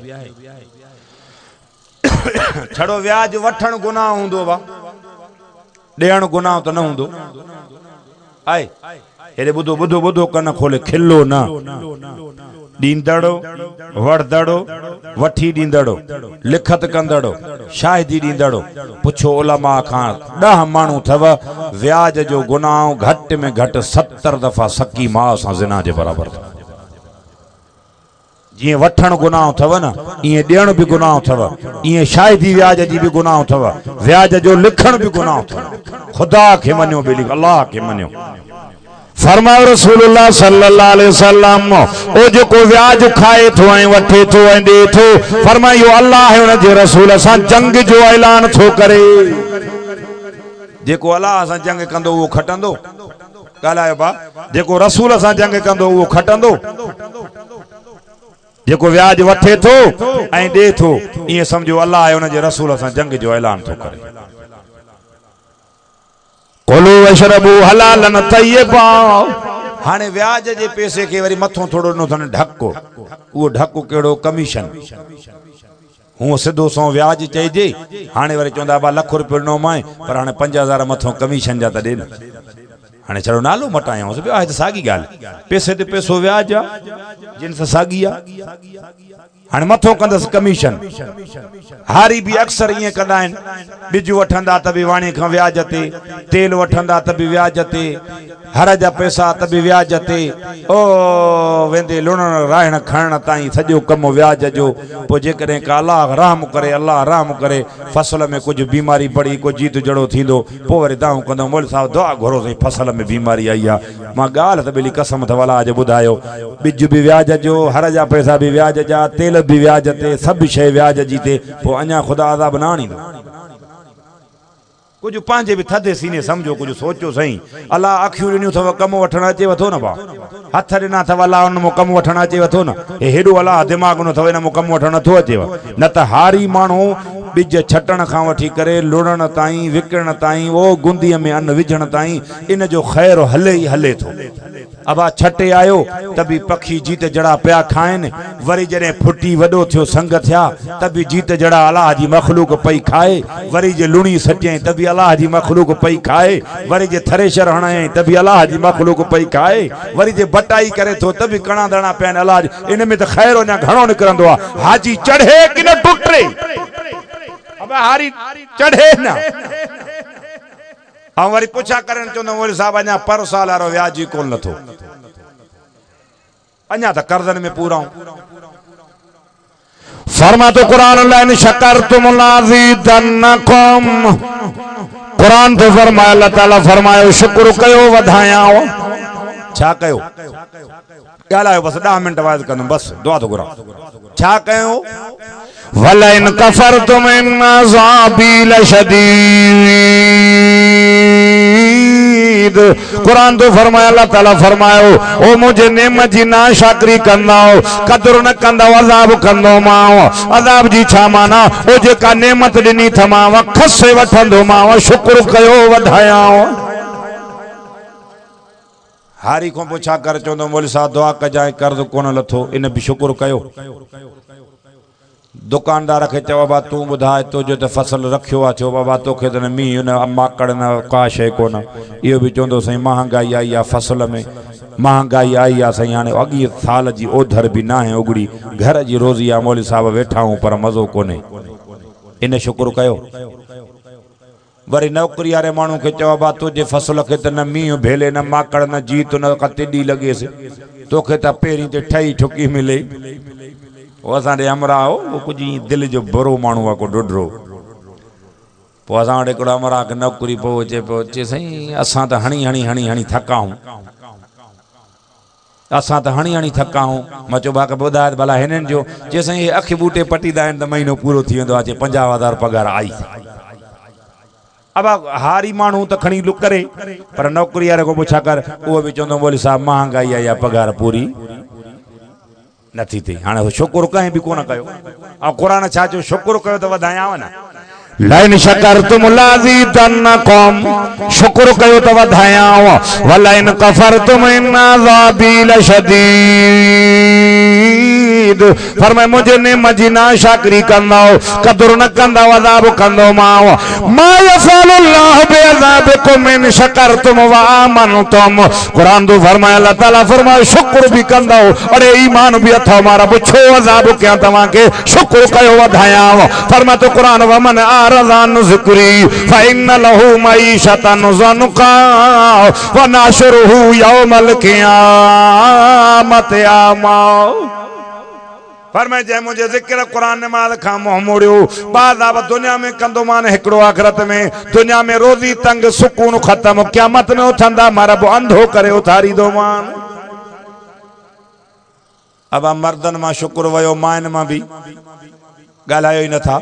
छड़ो व्याज वठण गुनाह हुंदो बा देण गुनाह तो न हुंदो आए एरे बुधो बुधो बुधो कन खोले खिल्लो ना दींदड़ो वड़दड़ो वठी दींदड़ो लिखत कंदड़ो शाहिदी दींदड़ो पुछो उलमा खां 10 मानू थव व्याज जो गुनाह घट में घट 70 दफा सकी मां सा जिना जे बराबर जी वठण गुनाह थव न ये देण भी गुनाह थव ये शाहिदी व्याज जी भी गुनाह थव व्याज जो लिखण भी गुनाह थव खुदा के मन्यो बेली अल्लाह के मन्यो फरमायो रसूलुल्लाह सल्लल्लाहु अलैहि वसल्लम ओ जो को व्याज खाए थो ऐं वठे थो ऐं दे थो फरमायो अल्लाह है उन जे रसूल सा जंग जो ऐलान थो करे जेको अल्लाह सा जंग कंदो वो खटंदो ॻाल्हायो बा जेको रसूल सा जंग कंदो वो खटंदो जेको व्याज वठे थो ऐं दे थो ये समझो अल्लाह है उन जे रसूल सा जंग जो ऐलान थो करे कुलू वशरबू हलालन तय्यबा हाने व्याज जे पैसे के वरी मथो थोड़ो न थन ढको वो ढको केड़ो कमीशन हूं सिधो सो व्याज चइजे हाने वरी चोंदा बा लाख रुपया नो माए पर हाने 5000 मथो कमीशन जा त दे न हाने चलो नालो मटायो से आहे त सागी गाल पैसे ते पैसो व्याज आ जिन से सागी आ हाने मथो कंदस कमीशन हारी भी अक्सर ये कंदा आहिनि बिजू वठंदा त भी वाणी खां व्याज ते तेल वठंदा त भी व्याज ते हर जा पैसा त भी व्याज ते ओ वेंदे लुण राहण खणण ताईं सॼो कम व्याज जो पो जे करे का अल्लाह रहम करे फसल में कुछ बीमारी पड़ी को जीत जड़ो थींदो पो वरी दाऊं कंदो मोल साहब दुआ घुरो सही फसल में बीमारी आई आ मां गाल त बेली कसम थ वाला आज बुधायो बिज भी व्याज जो हर जा पैसा भी व्याज जा तेल भी व्याज ते सब शय व्याज जी ते पो अञा खुदा अज़ाब न आणी कुछ पांजे भी थदे सीने समझो कुछ सोचो सही अल्लाह अखियूं ॾिनियूं थव कम वठण अचे वथो न बा हथ ॾिना थव अल्लाह उन मो कम वठण अचे वथो न हेॾो अल्लाह दिमाग़ न थव इन मो कम वठण नथो अचेव न त हारी माण्हू बिज छटण खां वठी करे लुणण ताईं विकिरण ताईं वो गुंदीअ में अन्न विझण ताईं इन जो ख़ैर हले ई हले थो। अबा छटे आयो त बि पखी जीत जड़ा पिया खाइनि, वरी जॾहिं फुटी वॾो थियो संग थिया त बि जीत जड़ा अलाह जी मखलूक पई खाए, वरी जे लुणी सटियईं त बि अलाह जी मखलूक पई खाए, वरी जे थरेशर हणायईं त बि अलाह जी मखलूक पई खाए, वरी जे बटाई करे थो त बि कणा दणा पिया आहिनि अलाह जी। इन में त ख़ैर अञा घणो निकिरंदो आहे। हाजी चढ़े कि न टुटे? अब हारी चढ़े न ऐं वरी पुछा करण चवंदो मोली साहब अञा पर साल वारो व्याजी कोन नथो, अञा त कर्ज़नि में पूरा फरमा तो कुरान लाइन शकरतुम लाज़ीदन्नकुम। कुरान तो फरमाया अल्लाह ताला फरमायो शुक्र कयो वधायाओ। छा कयो? ॻाल्हायो बस 10 मिनट वाइज कंदुमि बस दुआ तो घुरां। छा कयो? वलइन कफरतुम इन अज़ाबी लशदीद। कुरान तो फरमाया अल्लाह ताला फरमायो ओ मुझे नेमत जी ना शाकरी कंदाओ, कदर न कंदाओ, अज़ाब कंदो माओ। अज़ाब जी छा माना? ओ जेका नेमत ॾिनी थमाव खसे वठंदो माओ, शुक्र कयो वधायाओ। हारी को पुछा कर चवंदो मोली साहब दुआ कजाए कर्ज कोन लथो, इन भी शुक्र कयो। दुकानदार के चयो बाबा तू बुधाए तुझे तो फसल रखियो आ, चयो बाबा तोखे तो मींह न माकड़ न का शे कोन। इहो भी चवंदो सही महंगाई आई आ, फसल में महंगाई आई आ सही। हाणे अॻी साल जी ओधर भी ना है उगड़ी, घर जी रोज़ी आ, मौली साहब वेठा हूं पर मज़ो कोने, इन शुक्र कयो। वरी नौकरी वारे माण्हू के चयो बाबा तुझे फसल के तो न मींह भेले न माकड़ न जीत न कतिडी लगेसि, तोखे त पहिरीं ते ठही ठुकी मिले। वो असांजे हमरा हो वो कुछ दिल जो बुरो माण्हू आहे को ढुढरो। पोइ असां वटि हिकिड़ो हमरा खे नौकरी पोइ अचे साईं असां त हणी हणी हणी हणी थका आहियूं, असां त हणी हणी थका आहियूं। मां चयो भाउ ॿुधाए भला हिननि जो चए साईं हे अखि बूटे पटींदा आहिनि त महीनो पूरो थी वेंदो आहे, चए 50,000 पगार आई। अब हारी माण्हू त खणी लुक करे पर नौकरी वारे को पुछा कर उहो बि चवंदो मोली साहब महांगाई आई आहे, पगार पूरी नथी थी। हाणे शुक्र कंहिं बि कोन कयो। ऐं क़ुरान छा चयो? शुक्र कयो त वधायांव न। लाइन शकरतुम लाज़ीदन्नकुम, शुक्र कयो त वधायांव। वलाइन कफरतुम इन अज़ाबी लशदीद। फरमाए मुझे नेमत जी ना शाकरी कंदाओ, कदर न कंदाओ, अज़ाब कंदो माओ। मा यफ़अलुल्लाहु बिअज़ाबिकुम इन शकरतुम व आमनतुम। कुरान तो फरमाया अल्लाह ताला फरमाए शुक्र भी कंदाओ, अरे ईमान भी अथव मारा छो अज़ाब कया तव्हां के, शुक्र कयो वधायांव। फरमाए तो कुरान वमन आरज़ान ज़िक्री फ़इन्न लहू मईशतन ज़नका व नाशरुहु यौमल क़ियामत आमा। फरमाए जै मुझे ज़िक्र कुरान नमाज़ खां मुंह मोड़ियो बाज़ाब दुनिया में कंदो मान हिकिड़ो आखिरत में, दुनिया में रोज़ी तंग सुकून ख़त्म, क़यामत में उथंदा मां रब अंधो करे उथारींदो मान। अब मर्दन मां शुक्र वयो, माइन मां भी ॻाल्हायो ई नथा।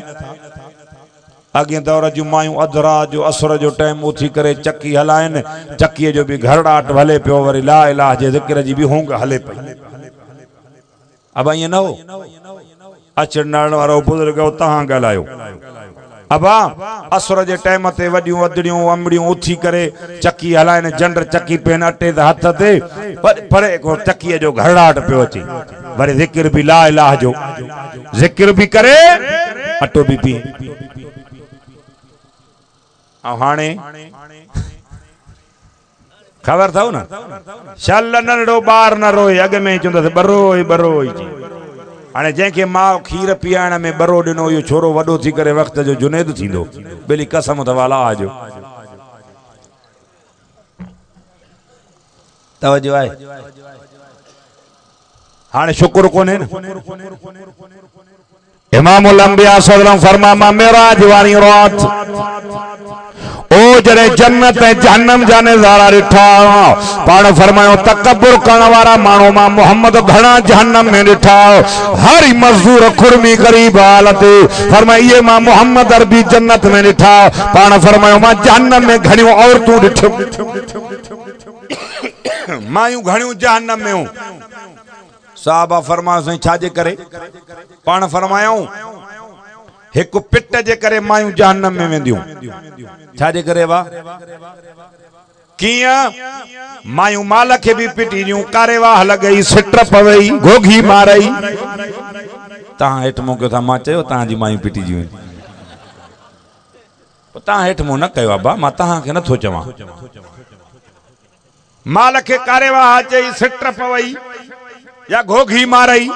अॻे दौर जूं मायूं अधु रात जो असर जो टाइम उथी करे चकी हलाइनि, चकीअ जो भी घरड़ाट हले पियो, वरी ला इलाह जे ज़िक्र जी भी होंग हले पई। अब ईअं न हो अचण वारो बुज़ुर्ग तव्हां ॻाल्हायो। अबा असर जे टाइम ते वॾियूं अदड़ियूं अमड़ियूं उथी करे चकी हलाइनि, जंड चकी पेन अटे ते हथ ते परे को चकीअ जो घरड़ाट पियो अचे, वरी ज़िक्र भी ला इलाह जो ज़िक्र भी करे अटो भी पी। हाणे खबर अथव न शल नंढड़ो ॿार न रोए, अॻ में चवंदसि बरोई बरोई। हाणे जंहिंखे माउ खीर पीआइण में बरो ॾिनो इहो छोरो वॾो थी करे वक़्त जो जुनेद थींदो, बेली कसम अथव अलाह जो। तवजो आहे। हाणे शुक्र कोन्हे न। इमामुल अंबिया सल्लल्लाहु फरमा मेराज वारी रात ओ जड़े जन्नत ऐं जहन्नम जा नज़ारा ॾिठा, पाण फरमायो तकब्बुर करण वारा माण्हू मां मोहम्मद घणा जहन्नम में ॾिठा, हर मज़दूर खुरमी ग़रीब हालत। फरमायो ये मां मोहम्मद अरबी जन्नत में ॾिठा, पाण फरमायो मां जहन्नम में घणियूं औरतूं ॾिठियूं, मायूं घणियूं जहन्नम में हूं। साहबा फरमायो साईं छाजे करे? पाण फरमायूं एक पिट जे करे मायूं जहन्नम में वेंदियूं छा जे करे वा किया मायूं माल के भी पिटीदियूं कारेवाह लगई सिट पवई घोघी मारई ता हेठ मो के था मा चयो ता जी मायूं पिटीदियूं ता हेठ मो न कयो अब्बा मा ता के नथो चवा माल के कारेवाह चई सिट पवई या घोघी मारई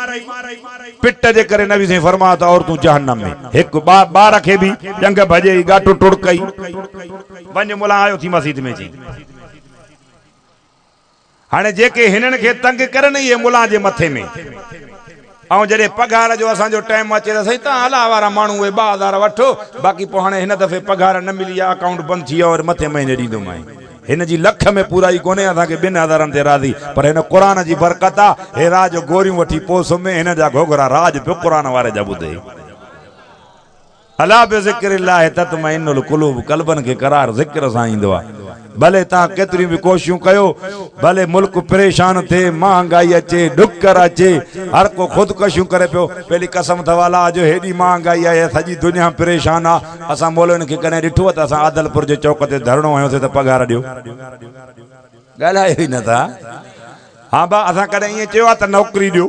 पिट जे करे नबी से फरमाता और तू जहन्नम में एक बार के भी जंग भजे गाटो टुड़कई वंज मुला आयो थी मस्जिद में जी हाने जेके हिनन के तंग करन ये मुला जे मथे में औ जड़े पगार जो असा जो टाइम अचे त सही ता हला वारा मानू ए 2000 वठो बाकी पो हाने हिन दफे पगार न मिली अकाउंट बंद थी और मथे महीने दीदो माई हिन जी लख में पूरा ही कोने असा के 2000 ते राजी पर हिन कुरान जी बरकत आ हे राज गोरियूं वठी पोस में हिन जा घोघरा राज पे कुरान वारे जा बुधे अला बे जिक्रिल्लाह तत्मइन्नुल कुलूब कल्बन के करार जिक्र सा इंदो आ भले ता केतरी भी कोशिशूं कयो भले मुल्क परेशान थे महंगाई अचे डुकर अचे हर को खुदकशियूं करे पियो पहली कसम थवाला जो हेडी महंगाई है सजी दुनिया परेशान आ असा मोलन के कने डिठो त असा आदलपुर जे चौक ते धरणो आयो त पगार दियो गालायो ही न था हां बा असा कने ये चयो त नौकरी दियो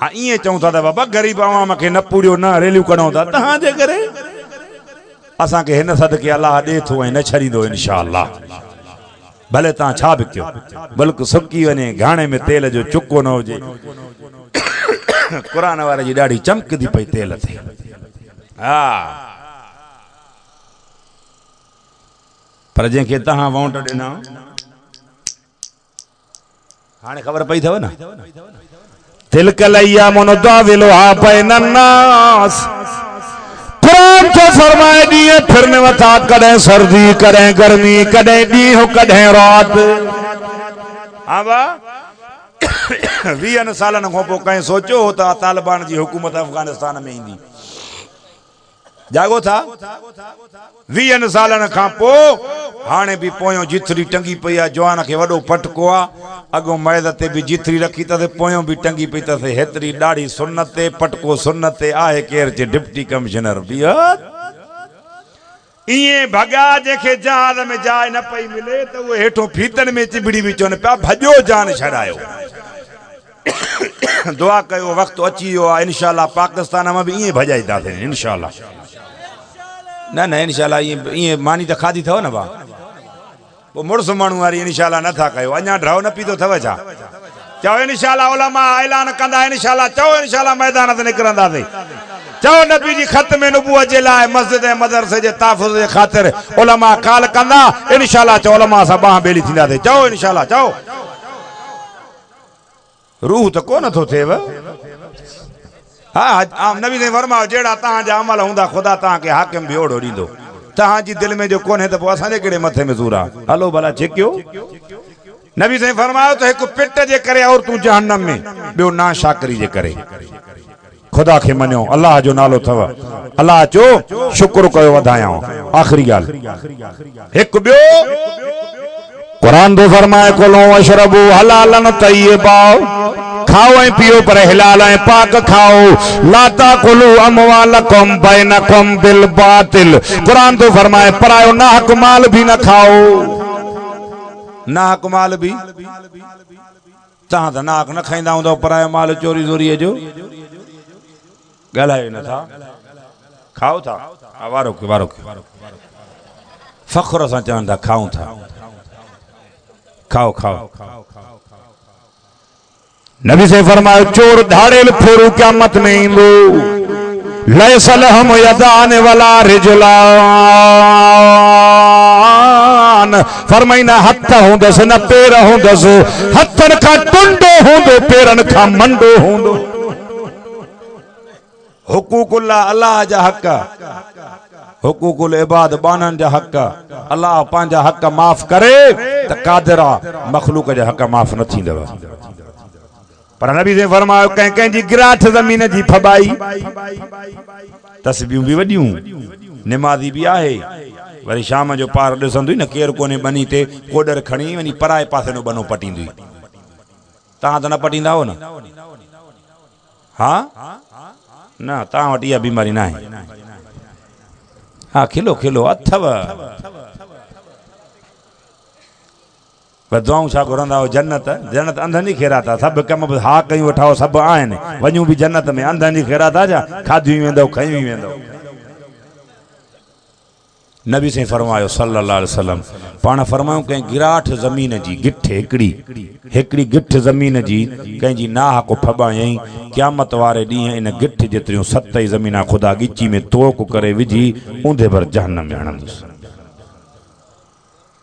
हां ये चऊं था त बाबा गरीब आवाम के न पूरियो न रेलियो कणो था तहां जे करे असा के हिन सदके अल्लाह दे थो न छरीदो इंशाअल्लाह भले ता छा भी कयो बल्कि सुकी वने घाणे में तेल जो चुको न होजे कुरान वारे जी डाडी चमकदी पई तेल थे हां पर जे के तहां वोट देना हाने खबर पई थव ना तिलकल अय्यामुन दाविलुहा बैनन्नास कुरान तो फरमाए दिए फिरने वथा कदे सर्दी कदे गर्मी कदे दी हो कदे रात हां बा 20 सालन को पो कहीं सोचो होता तालिबान जी हुकूमत अफगानिस्तान में इंदी जागो था 20 सालन का पो हाने भी पोयो जिथरी टंगी पई आ जवान के वडो फटको आ अगो मैद ते भी जिथरी रखी त पोयो भी टंगी पई त हेतरी दाढ़ी सुन्नत ते पटको सुन्नत ते आहे केर जे डिप्टी कमिश्नर बिया इए भगा जेके जहाज में जाए न पई मिले तो वो हेठो फीतन में चिबड़ी विचो न पा भजो जान छड़ायो दुआ कयो वक्त अची यो इंशाल्लाह पाकिस्तान में भी इए भजाई ता थे इंशाल्लाह ना ना इंशाल्लाह ये मानी तो खादी थो ना बा वो मुड़स मानू वारी इंशाल्लाह न था कयो अञा ड्राव न पीतो थव छा चओ इंशाल्लाह उलमा ऐलान कंदा इंशाल्लाह चओ इंशाल्लाह मैदान ते निकरंदासीं चओ नबी जी खत में नबूवत जे लाए मस्जिद ए मदरसे जे तहफ़्फ़ुज़ जे खातिर उलमा काल कंदा इंशाल्लाह चओ उलमा सा बाह बेली थींदासीं चओ इंशाल्लाह चओ रूह तो कोन थो थेव हाँ नबी ने फरमायो जेड़ा तहां जा अमल हुंदा खुदा तहां के हाकिम भी ओड़ो दींदो तहां जी दिल में जो कोने तो असां जे केड़े मथे में सूर आ हलो भला छिक्यो नबी से फरमायो तो एक पिट जे करे और तू जहन्नम में बियो ना शाकरी जे करे खुदा के मनियो अल्लाह जो नालो थव अल्लाह चो शुक्र कयो वधाया आखिरी गाल एक बियो कुरान तो फरमाए कुलो वशरबू हलालन तय्यबा खाओ ऐं पियो पर हिलाल ऐं पाक खाओ लाता कुलू अमवालकुम बैनकुम बिल बातिल कुरान तो फरमाए परायो नाहक माल भी न खाओ नाहक माल भी तहां तो नाहक न खाईंदा हूंदो परायो माल चोरी चोरी जो गलायो न था खाओ था वारो के फख्र सां चवनि था खाऊं था खाओ खाओ नबी से फरमायो चोर धाड़ेल फेरू क़यामत में इंदो लैसल हम यदान वला रिजलान फरमाइना हथ हुंदस न पेर हुंदस हथन का टुंडो हुंदो पेरन का मंडो हुंदो हुकूकुल्लाह अल्लाह जा हक हुकूकुल इबाद बानन जा हक अल्लाह पांजा हक माफ करे त कादरा मखलूक जा हक माफ न थींदव पर नबी से फरमायो कहीं कहीं जी गिराठ जमीन जी फबाई तस्बीहूं भी वडियूं नमाजी भी आहे वरी शाम जो पार ॾिसंदी न केर कोने बनी ते कोडर खणी वनी पराए पासे नो बनो पटींदी तहां त न पटींदा हो न हां ना ता वटि इहा बीमारी ना है। हाँ खिलो खिलो अथव दुआऊं छा घुरंदा हो जन्नत जन्नत अंधनि जी ख़ैरात आहे सब कम हा कयूं वठाओ सब आहिनि वञूं भी जन्नत में अंधनि जी ख़ैरात आहे छा खाधियूं वेंदव खयूं वेंदव। नबी से फरमायो सल्लल्लाहु अलैहि वसल्लम पाण फरमायूं कंहिं गिराठ ज़मीन जी गिठ हिकिड़ी गिठ ज़मीन जी कंहिंजी नाह को फबायई क़यामत वारे ॾींहुं इन गिठ जेतिरियूं 7 ज़मीना ख़ुदा ॻिची में तोक करे विझी ऊंधे भर जहन्नम में हणंदुसि।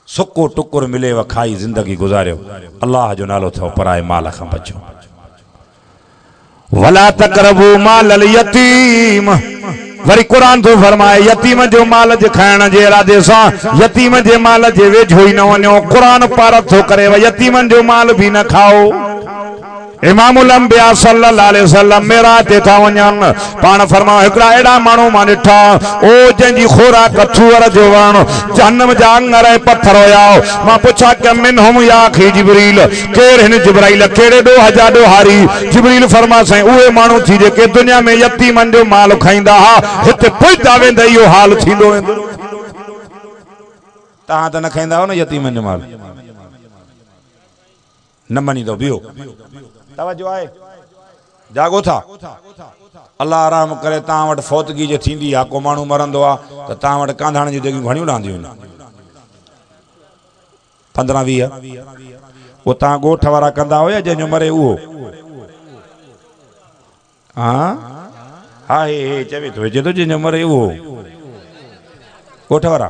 सुको टुकुर मिलेव खाई ज़िंदगी गुज़ारियो अल्लाह जो नालो अथव पराए माल खां बचो। वला तक़रबू माल यतीम वरी कुरान तो फरमाए यतीम जो माल जे खाइण जे इरादे सां यतीम जे माल जे वेझो ही न वञो। कुरान पार थो करे यतीमन जो माल भी न खाओ। इमामुल अंबिया सल्लल्लाहु अलैहि वसल्लम मेराज ते था वञनि पाण फरमायो हिकिड़ा अहिड़ा माण्हू मां ॾिठा ओ जंहिंजी खोराक थूअर जो वण जहन्नम जा अंगर ऐं पत्थर हुया। मां पुछा कि मिनहुम या अखी जिब्रील केर हिन जिब्राइल कहिड़े ॾोह जा ॾोहारी। जिब्रील फरमा साईं उहे माण्हू थी जेके दुनिया में यतीमन जो माल खाईंदा हा हिते पुॼंदा वेंदा इहो हाल थींदो वेंदो। तव्हां त न खाईंदा हो न यतीमन जो माल न मञींदो बियो तवज्जो आहे जागो था अल्लाह आराम करे तव्हां वटि फौतगी जे थींदी आहे को माण्हू मरंदो आहे त तव्हां वटि कांधाण जूं जॻहियूं घणियूं रहंदियूं आहिनि 15-20 उहो तव्हां ॻोठ वारा कंदा हुया जंहिंजो मरे उहो हा हे चवे थो चए थो जंहिंजो मरे उहो ॻोठ वारा।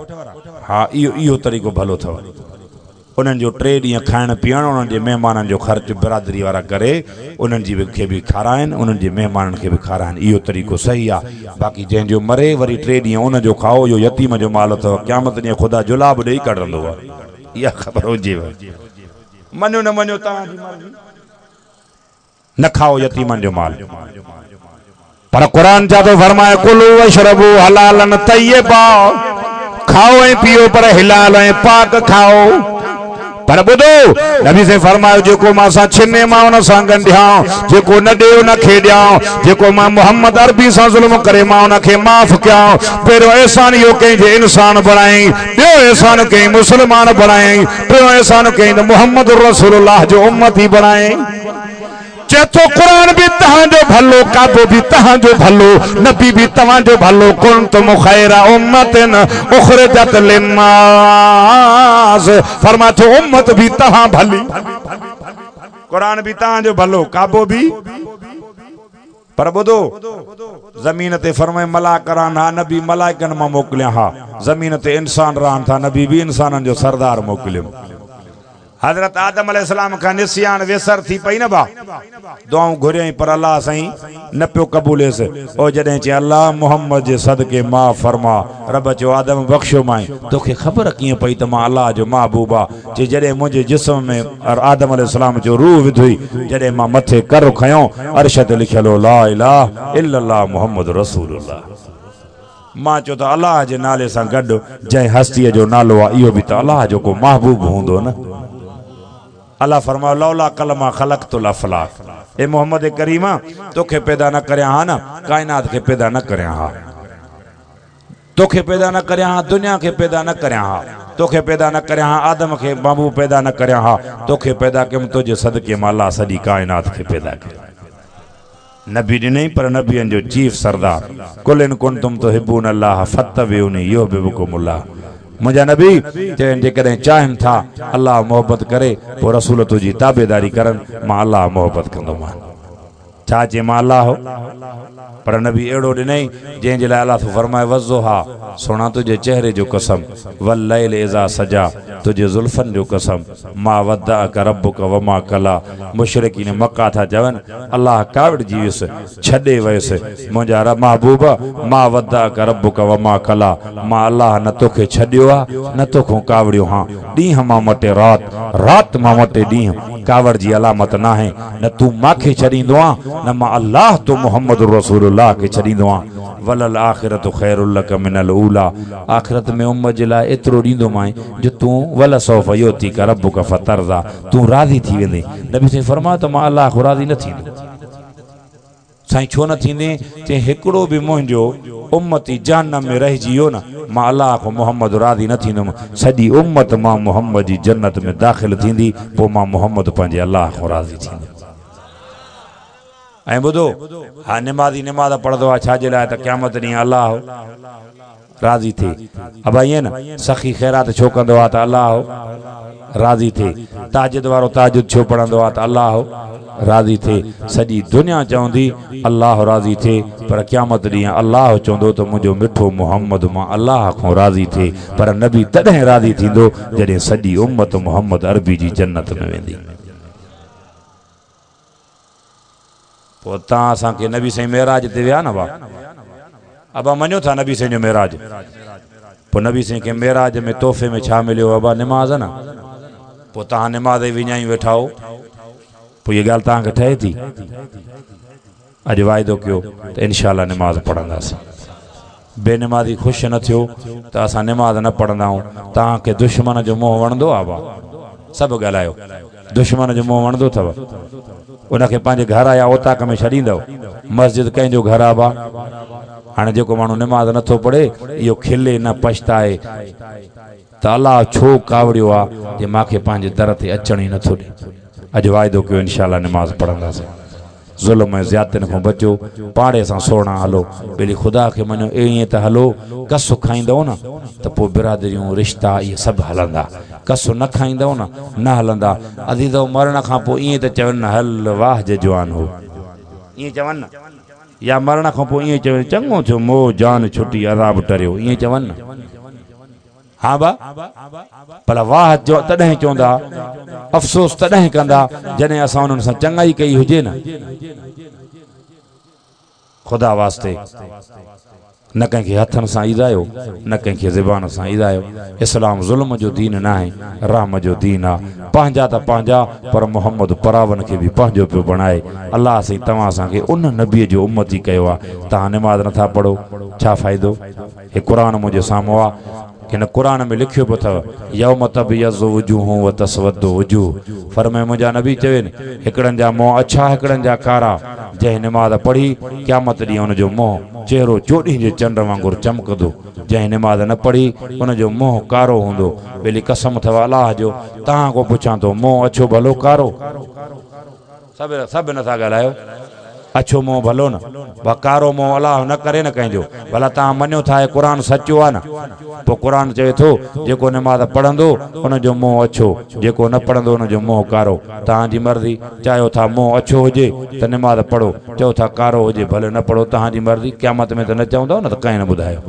हा इहो तरीक़ो भलो अथव उन्हनि जो 3 ॾींहं खाइण पीअण उन्हनि जे महिमाननि जो ख़र्च बिरादरी वारा करे उन्हनि जी खे बि खाराइनि उन्हनि जे महिमाननि खे बि खाराइनि इहो तरीक़ो सही आहे। बाक़ी जंहिंजो मरे वरी 3 ॾींहं उनजो खाओ इहो यतीम जो माल अथव क़यामत ॾींहुं ख़ुदा जुलाब ॾेई कढंदो आहे इहा ख़बर हुजेव। मञो न मञो तव्हांजी मर्ज़ी न खाओ यतीमनि जो माल। पर क़ुरान छा थो फरमाए कुलू वशरबू हलालन तय्यबा खाओ ऐं पियो पर हिलाल ऐं पाक खाओ। पर बुधो नबी से फरमायो जेको मां सां छिने मां उन सां गंढियां जेको न ॾियो न खे ॾियां जेको मां मोहम्मद अरबी सां ज़ुल्म करे मां उन खे माफ़ कयां। पहिरियों एहसान इहो कंहिंजे इंसान बणाई ॿियो एहसान कंहिं मुस्लमान बणाई टियों एहसान कंहिं मोहम्मद रसूलुल्लाह जो उम्मती बणाई। चेतो कुरान भी तहांजो भलो काबो भी तहांजो भलो नबी भी तहांजो भलो कुंतुम खैरा उम्मतिन उखरिजत लिन्नास फरमा तो उम्मत भी तहां भली कुरान भी तहांजो भलो काबो भी। पर बुधो जमीन ते फरमाए मलाक रहन हा नबी मलाइकन मां मोकिलिया हा जमीन ते इंसान रहन था नबी भी इंसानन जो सरदार मोकिलियो। हजरत आदम अलैहिस्सलाम का निस्यान वेसर थी पई न बा दुआऊं घुरियई पर अल्लाह साईं न पियो कबूलेस ओ जॾहिं चई अल्लाह मोहम्मद जे सदके माफ़ फरमा रब चयो आदम बख्शो माई तोखे ख़बर कीअं पई त मां अल्लाह जो महबूब आहे। चई जॾहिं मुंहिंजे जिस्म में आदम अलैहिस्सलाम जो रूह विधुई जॾहिं मां मथे कर खयों अर्श ते लिखियलो ला इलाहा इल्लल्लाह मुहम्मद रसूलुल्लाह। मां चयो त अल्लाह जे नाले सां गॾु जंहिं हस्तीअ जो नालो आहे इहो बि त अल्लाह जो को महबूब हूंदो न। अल्लाह फरमायो लौला कलमा खलक़तुल अफलाक ए मोहम्मद करीमा तोखे पैदा न करया हा न कायनात के पैदा न करया हा तोखे पैदा न करया हा दुनिया के पैदा न करया हा तोखे पैदा न करया हा आदम के बाबू पैदा न करया हा तोखे पैदा कयमि तुंहिंजे सदके मां अल्लाह सॼी कायनात के पैदा कयो। नबी ॾिनई पर नबियनि जो चीफ सरदार कुल इन कुंतुम तुहिब्बून अल्लाह फत्तबिऊनी युहिब्बुकुमुल्लाह। मुंहिंजा नबी चवनि जेकॾहिं चाहिनि था अल्लाह मोहब्बत करे पोइ रसूल तुंहिंजी ताबेदारी करनि मां अल्लाह मोहब्बत कंदोमांइ। छा चए मां अल्लाह हो पर नबी अहिड़ो ॾिनई जंहिंजे लाइ अल्लाह तो फरमाए वज़ुहा सोना तुंहिंजे चेहरे जो कसम वल्लैल इज़ा सजा तुंहिंजे ज़ुल्फ़नि जो कसम मां वद्दअक रब्बुक वमा कला। मुशरिकीन मक्का था चवनि अल्लाह काविड़जी वियुसि छॾे वियुसि मुंहिंजा महबूब मां वद्दअक रब्बुक वमा कला मां अल्लाह न तोखे छॾियो आहे न तोखो कावड़ियो हां। ॾींहं मां मटे रात मां मटे ॾींहं कावड़ जी अलामत न आहे न तूं मांखे छॾींदो आहे न मां अल्लाह तो मुहम्मद रसूलुल्लाह के छॾींदो आहियां। वलल आखिरत खैरुल लक मिनल ऊला आखिरत में उम्मत जे लाइ एतिरो ॾींदो मां जो तूं वल सौफ युतीक रब्बुक फतरज़ा तूं राज़ी थी वेंदे। नबी साईं फरमायो त मां अल्लाह को राज़ी न थींदो साईं छो न थींदे चे हिकिड़ो बि मुंहिंजो उम्मती जहन्नम में रहिजी वियो न मां अल्लाह को मोहम्मद राज़ी न थींदुमि सॼी उम्मत मां मोहम्मद जी जन्नत में दाख़िल थींदी पोइ मां मोहम्मद पंहिंजे अल्लाह को राज़ी थींदुमि ऐं ॿुधो हा निमाज़ी निमाज़ पढ़ंदो आहे छाजे लाइ त क़यामत ॾींहुं अल्लाह राज़ी थिए अब ईअं न सखी ख़ैरात छो कंदो आहे त अल्लाह राज़ी थिए ताजिद वारो ताजिद छो पढ़ंदो आहे त अल्लाह राज़ी थिए सॼी दुनिया चवंदी अल्लाह राज़ी थिए पर क़यामत ॾींहुं अल्लाह चवंदो त मुंहिंजो मिठो मोहम्मद मां अल्लाह खां राज़ी थिए पर नबी तॾहिं राज़ी थींदो जॾहिं सॼी उम्मत मोहम्मद अरबी जी जन्नत में वेंदी पोइ तव्हां असांखे नबी साईं मेराज ते विया न भाउ अबा मञो था नबी साईं जो मेराज पोइ नबी साईं खे मेराज में तोहफ़े में छा मिलियो अबा निमाज़ न पोइ तव्हां निमाज़ ई विञाई वेठा हो पोइ इहा ॻाल्हि तव्हांखे ठहे थी अॼु वाइदो कयो त इनशाला निमाज़ पढ़ंदासीं बेनिमाज़ी ख़ुशि न थियो त असां निमाज़ न पढ़ंदा आहियूं तव्हांखे दुश्मन जो मोह वणंदो आहे भाउ सभु ॻाल्हायो दुश्मन जो मोह वणंदो अथव उनखे पंहिंजे घर या ओताक में छॾींदव मस्जिद कंहिंजो घर आहे भाउ हाणे जेको माण्हू निमाज़ नथो पढ़े इहो खिले न पछताए त अल्लाह छो कावड़ियो आहे जे मूंखे पंहिंजे दर ते अचण ई नथो ॾे अॼु वाइदो कयो इनशाला निमाज़ पढ़ंदासीं ज़ुल्म ऐं ज़्यादतियुनि खां बचो पाड़े सां सोणा हलो भली ख़ुदा खे मञो ईअं त हलो कसु खाईंदव न त पोइ बिरादरियूं रिश्ता इहे सभु हलंदा कसु न खाईंदव न हलंदा अदीदो मरण खां पोइ ईअं त चवनि न हल वाह जवान हो ईअं चवनि न या मरण खां पोइ ईअं चवनि चङो थियो मोह जान छुटी अज़ाब टरियो ईअं चवनि न हा बा भला वाह जो तॾहिं चवंदा अफ़सोस तॾहिं कंदा जॾहिं असां उन्हनि सां चङाई कई हुजे न ख़ुदा वास्ते न कंहिंखे हथनि सां ईज़ायो न कंहिंखे ज़बान सां ईज़ायो इस्लाम ज़ुल्म जो दीन न आहे रहम जो दीन आहे पंहिंजा त पंहिंजा पर मोहम्मद परावन खे बि पंहिंजो पियो बणाए अल्लाह साईं तव्हां असांखे उन नबीअ जो उम्मती कयो आहे तव्हां निमाज़ नथा पढ़ो छा फ़ाइदो हे क़ुर मुंहिंजे साम्हूं आहे किन कुरान में लिखियो पियो अथव यौम तबयज़्ज़ु वजूहूं व तस्वद्दु वजूह फरमाए मुंहिंजा नबी चवनि हिकिड़नि जा मुंहं अछा हिकिड़नि जा कारा जंहिं निमाज़ पढ़ी क़यामत ॾींहुं हुनजो मुंहुं चेहरो चोॾीं जे चंड वांगुरु चमकंदो जंहिं निमाज़ न पढ़ी हुनजो मुंहुं कारो हूंदो भली कसम अथव अलाह जो तव्हां को पुछां थो मुंहुं अछो भलो कारो सभु नथा ॻाल्हायो अछो मोह भलो न कारो मोह अलाह न करे न कंहिंजो भला तव्हां मञो था क़ुर सचो आहे न पोइ क़ुर चवे थो जेको निमाज़ पढ़ंदो उनजो मोह अछो जेको न पढ़ंदो उनजो मोह कारो तव्हांजी मर्ज़ी चाहियो था मोह अछो हुजे त निमाज़ पढ़ो चओ था कारो हुजे भले न पढ़ो तव्हांजी मर्ज़ी क़यामत में त न चवंदव न त कंहिं न ॿुधायो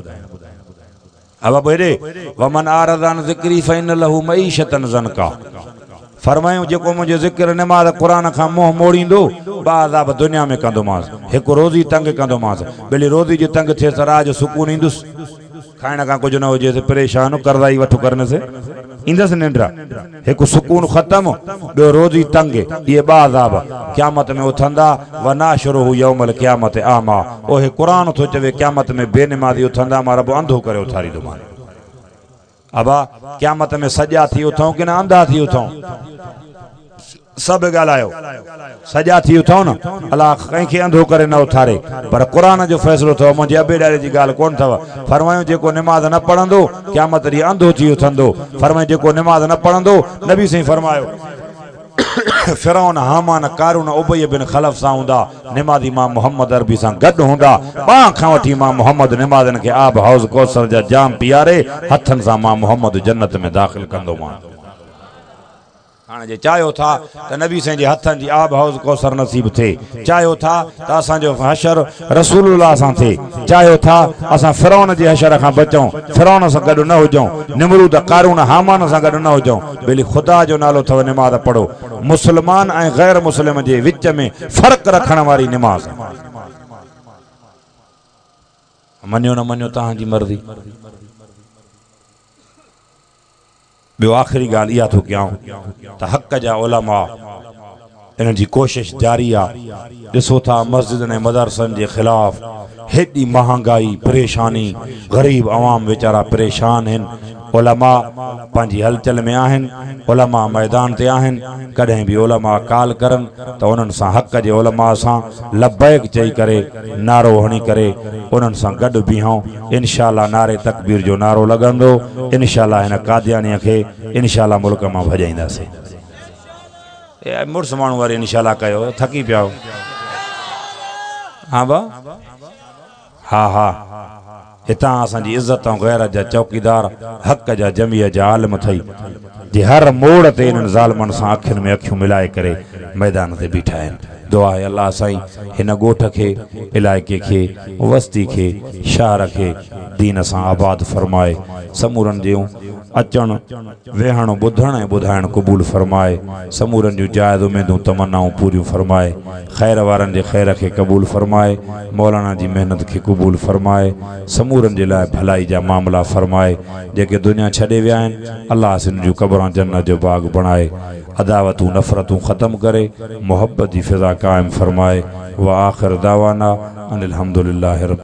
अब हेॾे वमन आरज़ अन ज़िक्री फ़इन लहू मईशतन ज़नका फरमायूं जेको मुंहिंजो ज़िक्र निमाज़ क़ुर खां मोह मोड़ींदो बाज़ाब दुनिया में कंदोमांसि हिकु रोज़ी तंग कंदोमांसि भली रोज़ी जी तंग थिए त राज सुकून ईंदुसि खाइण खां कुझु न हुजे त परेशान करदाई वठो करने से ईंदसि निंड हिकु सुकून ख़तमु ॿियो रोज़ी तंग इहे बाज़ाब क़यामत में उथंदा व नाशुरुहु यौमल क़यामत आमा ओहे क़ुर थो चवे क़यामत में बेनिमाज़ी उथंदा मां रब अंधो करे उथारींदोमांसि अबा क़यामत में सॼा थी उथूं की न अंधा थी उथूं सभु ॻाल्हायो सॼा थी उथूं न अलाह कंहिंखे अंधो करे न उथारे पर क़ुर जो फ़ैसिलो अथव मुंहिंजे अबे ॾाॾे जी ॻाल्हि कोन अथव फरमायूं जेको निमाज़ न पढ़ंदो क़यामत ॾींहुं अंधो थी उथंदो फरमायूं जेको निमाज़ न पढ़ंदो नबी साईं फरमायो फिरौन हामान कारून उबय बिन खलफ सां हूंदा निमाज़ी मां मोहम्मद अरबी सां गॾु हूंदा पाण खां वठी मां मोहम्मद निमाज़नि खे आब हौज़ कौसर जा जाम पीआरे हथनि सां मां मोहम्मद जन्नत में दाख़िल कंदोमांसि हाणे जे चाहियो था त नबी साईं जे हथनि जी आब हौज़ कौसर नसीब थिए चाहियो था त असांजो हशर रसूलुल्लाह सां थिए चाहियो था असां फिरौन जे हशर खां बचूं फिरौन सां गॾु न हुजूं निमरूद कारून हामान सां गॾु न हुजूं भली ख़ुदा जो नालो अथव निमाज़ पढ़ो मुस्लमान ऐं ग़ैर मुस्लिम जे विच में फ़र्क़ु रखण वारी निमाज़ मञो न मञो तव्हांजी मर्ज़ी ॿियो आख़िरी ॻाल्हि इहा थो कयां त हक़ जा उलमा इन जी कोशिश जारी आहे ॾिसो था मस्जिदनि ऐं मदरसनि जे ख़िलाफ़ हेॾी महांगाई परेशानी ग़रीब अवाम वीचारा परेशान आहिनि उलमा पंहिंजी हलचल में आहिनि, उलमा मैदान ते आहिनि। कॾहिं बि उलमा काल करनि त उन्हनि सां हक़ जे उलमा सां लब्बैक चई करे नारो हणी करे उन्हनि सां गॾु बीहूं। इंशाअल्लाह नारे तकबीर जो नारो लॻंदो, इंशाअल्लाह हिन कादियानीअ खे इंशाअल्लाह मुल्क मां भॼाईंदासीं। मुड़ुस माण्हू वारी इंशाअल्लाह कयो, थकी पिया। हाँ बा, हा हा, हितां असांजी इज़त ऐं गैरत जा चौकीदार, हक़ जा जमीअ जा आलिम थई, जे हर मोड़ ते इन्हनि ज़ालिमनि सां अखियुनि में अखियूं मिलाए करे मैदान ते बीठा आहिनि। दुआ आहे अल्लाह साईं हिन ॻोठ खे, इलाइक़े खे, वस्ती खे, शहर खे दीन सां आबाद फरमाए। समूरनि जूं अचण वेहण ॿुधण ऐं ॿुधाइण क़बूल फरमाए। समूरनि जूं जायज़ उमेदूं तमन्नाऊं पूरियूं फरमाए। ख़ैर वारनि जे ख़ैर खे क़बूल फरमाए। मौलाना जी महिनत खे क़बूल फरमाए। समूरनि जे लाइ भलाई जा मामला फरमाए। जेके दुनिया छॾे विया आहिनि अल्लाह सिन जूं क़बरां जन्नत जो बाग़ बणाए। अदावतूं नफ़रतूं ख़त्म करे मोहब्बत जी फ़िज़ा क़ाइमु फरमाए। व आख़िर दावाना अनिल हम्दुलिल्लाहि रब्बिल